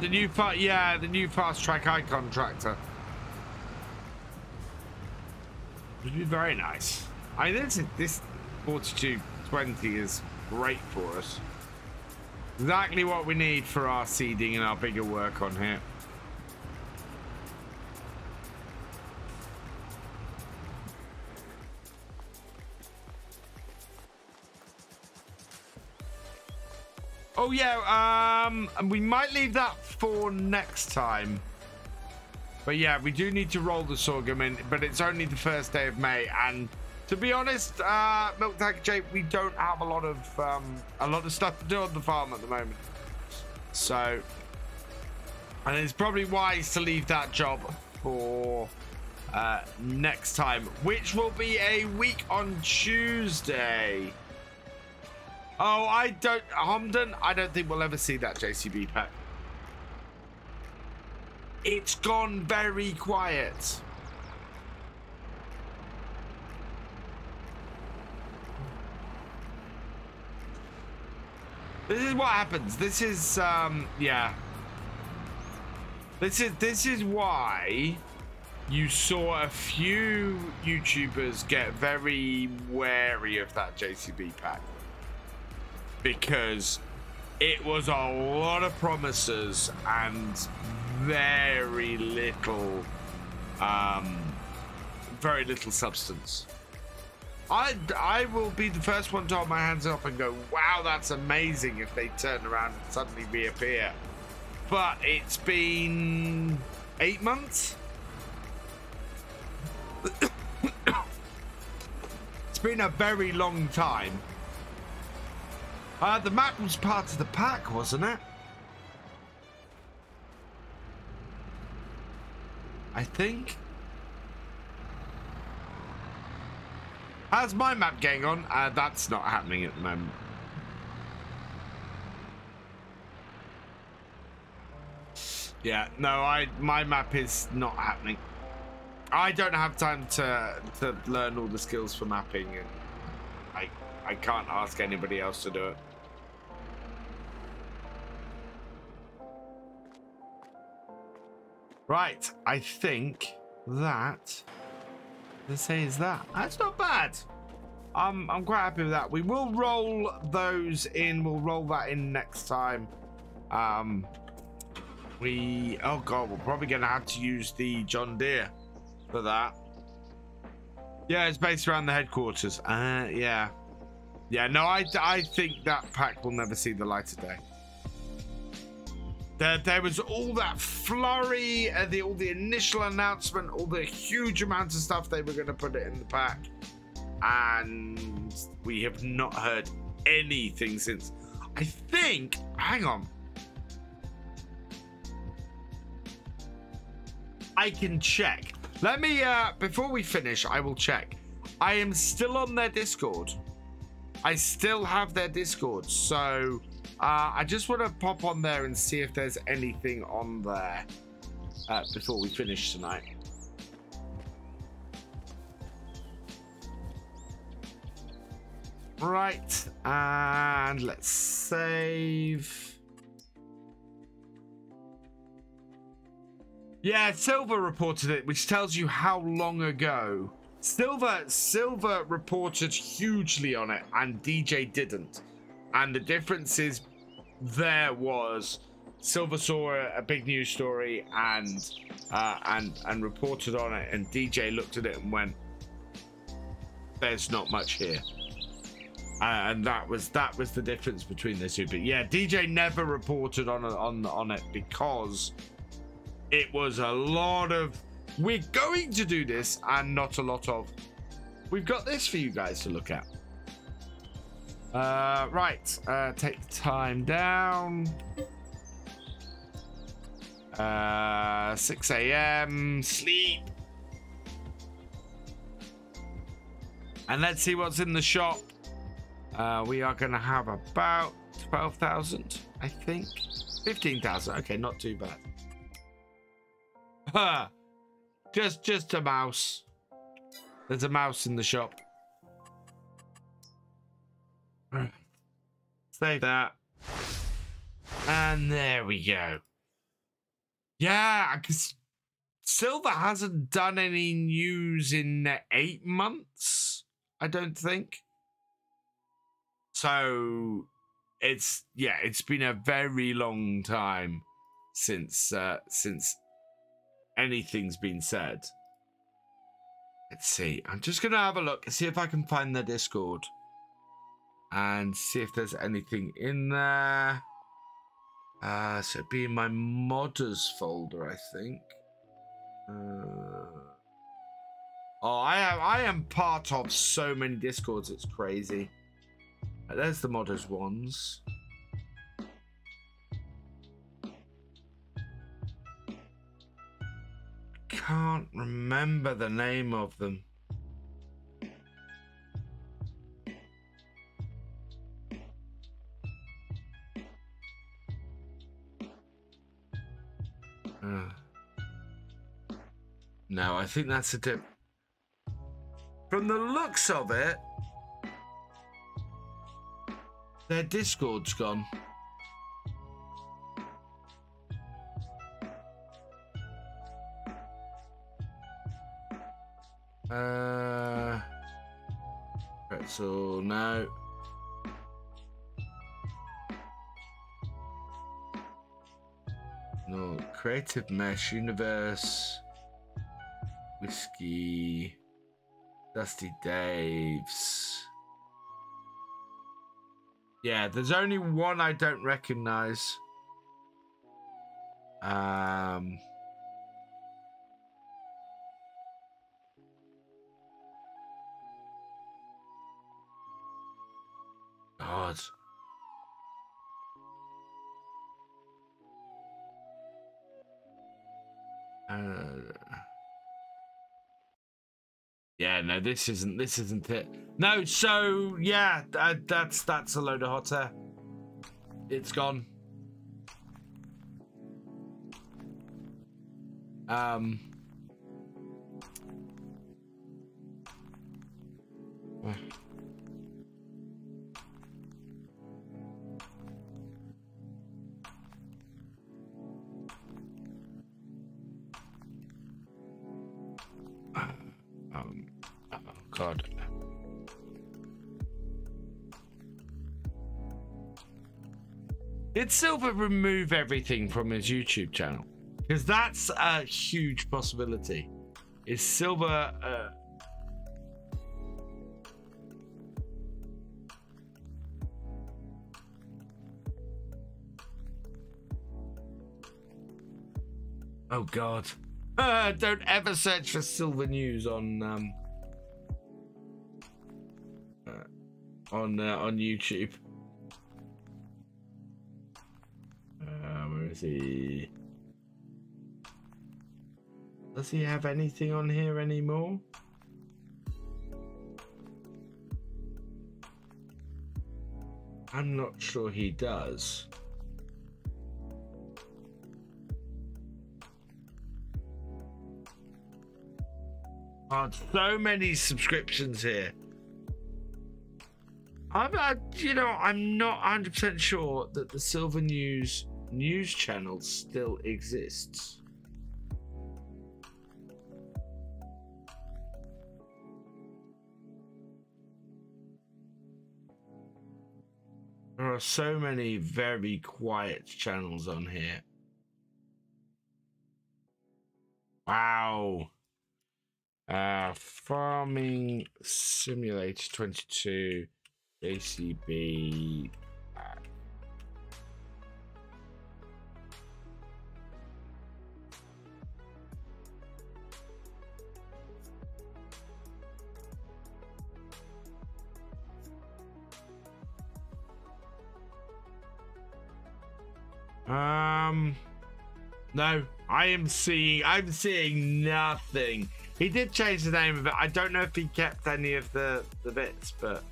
The new fast track icon tractor. Would be very nice. I think this 4220 is great for us. Exactly what we need for our seeding and our bigger work on here. Oh yeah, we might leave that for next time. But yeah, we do need to roll the sorghum in, but it's only the first day of May, and to be honest, FarmCatGR, we don't have a lot of stuff to do on the farm at the moment. So, and it's probably wise to leave that job for next time, which will be a week on Tuesday. Oh, Hamden, I don't think we'll ever see that JCB pack. It's gone very quiet. This is what happens. This is, yeah. This is why you saw a few YouTubers get very wary of that JCB pack. Because it was a lot of promises and very little substance. I will be the first one to hold my hands up and go, wow, that's amazing if they turn around and suddenly reappear. But it's been 8 months. It's been a very long time. The map was part of the pack, wasn't it? I think. How's my map getting on? That's not happening at the moment. Yeah, no, my map is not happening. I don't have time to learn all the skills for mapping, and I can't ask anybody else to do it. Right, I think that let's say is that. That's not bad. I'm quite happy with that. We will roll those in. We'll roll that in next time. Oh god, we're probably gonna have to use the John Deere for that. Yeah, it's based around the headquarters. Yeah. No, I think that pack will never see the light of day. There was all that flurry, all the initial announcement, all the huge amounts of stuff they were going to put it in the pack, and we have not heard anything since. I think, hang on, I can check. Let me, before we finish, I will check. I am still on their Discord. I still have their Discord, so I just want to pop on there and see if there's anything on there before we finish tonight. Right, and let's save. Yeah, Silver reported it, which tells you how long ago. Silver reported hugely on it, and DJ didn't. And the difference is there was Silver saw a big news story and reported on it, and DJ looked at it and went, "There's not much here." And that was the difference between the two. But yeah, DJ never reported on it because it was a lot of we're going to do this and not a lot of we've got this for you guys to look at. Right, take the time down. 6 a.m. sleep. And let's see what's in the shop. We are going to have about 12,000, I think. 15,000. Okay, not too bad. Just a mouse. There's a mouse in the shop. Save that. And there we go. Yeah, because Silver hasn't done any news in 8 months, I don't think. So it's been a very long time since anything's been said. Let's see. I'm just gonna have a look and see if I can find the Discord and see if there's anything in there. So it'd be in my modders folder, I think. I am part of so many Discords, it's crazy. There's the modders ones. Can't remember the name of them. No, I think that's a dip. From the looks of it, their Discord's gone. Pretzel, no. No, Creative Mesh, Universe, Whiskey, Dusty Dave's. Yeah, there's only one I don't recognize. God. Yeah, no, this isn't it. No, so yeah, that's a load of hot air. It's gone. God. Did Silver remove everything from his YouTube channel? Because that's a huge possibility. Is Silver... Oh God! Don't ever search for Silver News on YouTube. Where is he? Does he have anything on here anymore? I'm not sure he does. Oh, so many subscriptions here. I'm not 100% sure that the Silver News channel still exists. There are so many very quiet channels on here. Wow. Farming Simulator 22, JCB. No, I'm seeing nothing. He did change the name of it. I don't know if he kept any of the bits, but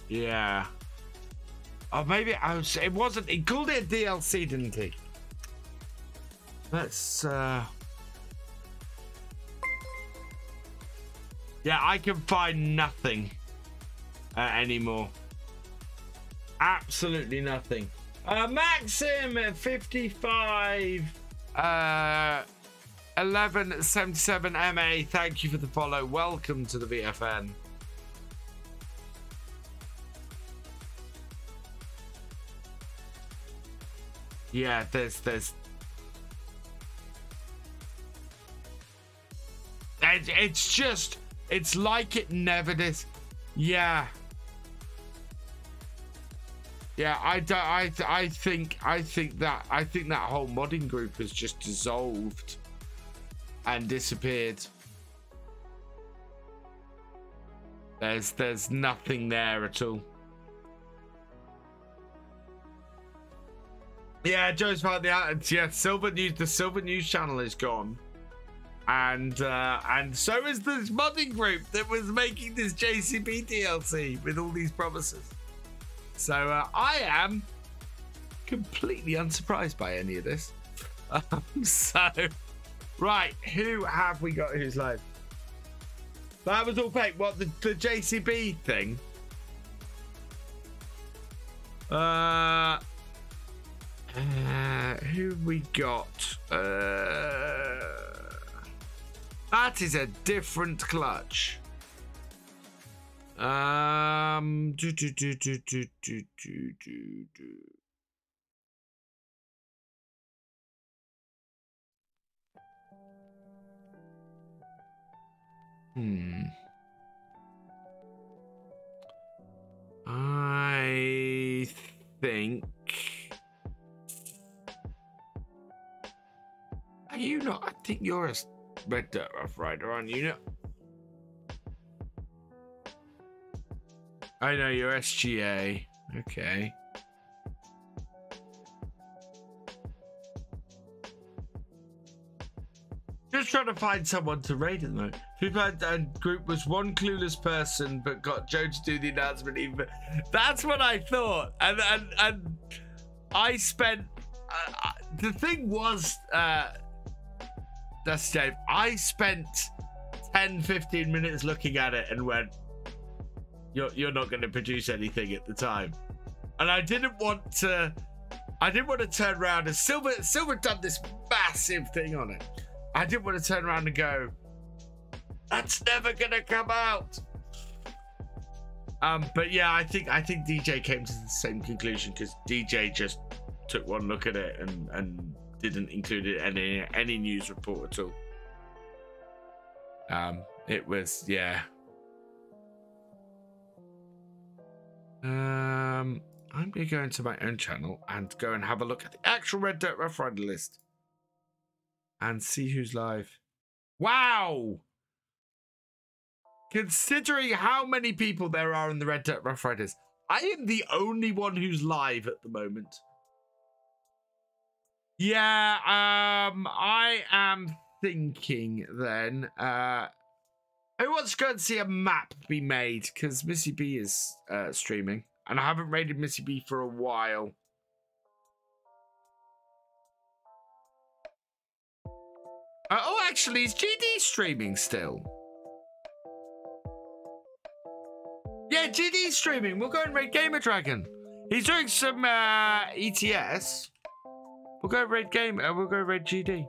yeah. Oh, maybe it wasn't. He called it a DLC, didn't he? Let's yeah, I can find nothing anymore. Absolutely nothing. Maxim at 55 1177 MA, thank you for the follow. Welcome to the VFN. Yeah, there's it's just, it's like it never did. Yeah. Yeah, I think that whole modding group has just dissolved and disappeared. There's nothing there at all. Yeah, Joe's found the outlets. Yeah, Silver News. The Silver News channel is gone, and so is this modding group that was making this JCB DLC with all these promises. So I am completely unsurprised by any of this. So, right, who have we got who's live? That was all fake. What, the JCB thing? Who we got? That is a different clutch. I think. Are you not? I think you're a Red Dirt Rough Rider, aren't you? I know you're SGA. Okay. Just trying to find someone to raid at the moment. People had a group was one clueless person, but got Joe to do the announcement. Even that's what I thought, and I spent. The thing was, that's Dave. I spent 10-15 minutes looking at it and went, You're not going to produce anything at the time, and I didn't want to turn around and Silver done this massive thing on it. I didn't want to turn around and go, That's never gonna come out. But yeah, I think DJ came to the same conclusion because DJ just took one look at it and didn't include it in any news report at all. It was, yeah. I'm gonna go into my own channel and go and have a look at the actual Red Dirt Rough Rider list and see who's live. Wow! Considering how many people there are in the Red Dirt Rough Riders, I am the only one who's live at the moment. Yeah, I am thinking then, who wants to go and see a map be made? Because Missy B is streaming, and I haven't raided Missy B for a while. Oh, actually, is GD streaming still? Yeah, GD's streaming. We'll go and raid Gamer Dragon. He's doing some ETS. We'll go raid we'll go raid GD.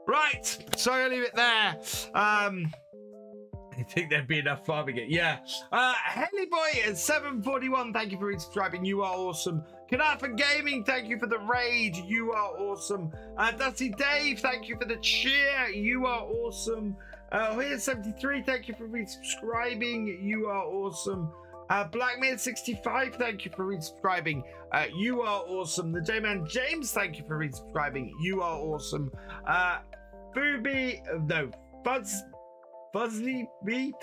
Right, so I'll leave it there. I think there'd be enough farming it. Yeah. Hellyboy at 741, thank you for resubscribing. You are awesome. Kanafa Gaming, thank you for the raid. You are awesome. Dusty Dave, thank you for the cheer. You are awesome. Here's 73, thank you for resubscribing. You are awesome. Blackman65, thank you for resubscribing. You are awesome. The J-Man James, thank you for resubscribing. You are awesome. Fuzzy B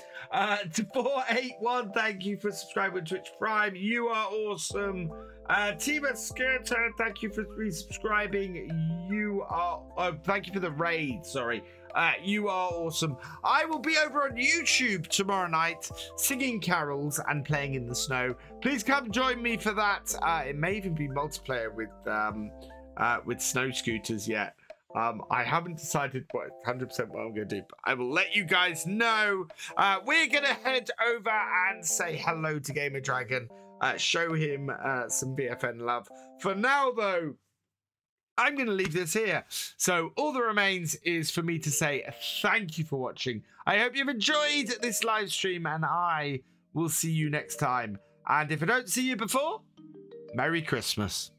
to 481, thank you for subscribing to Twitch Prime. You are awesome. Tima Skirter, thank you for resubscribing. You are thank you for the raid, sorry. You are awesome. I will be over on YouTube tomorrow night singing carols and playing in the snow. Please come join me for that. It may even be multiplayer with snow scooters yet. I haven't decided 100% what I'm going to do, but I will let you guys know. We're going to head over and say hello to Gamer Dragon, show him some BFN love. For now, though, I'm going to leave this here. So all that remains is for me to say thank you for watching. I hope you've enjoyed this live stream, and I will see you next time. And if I don't see you before, Merry Christmas.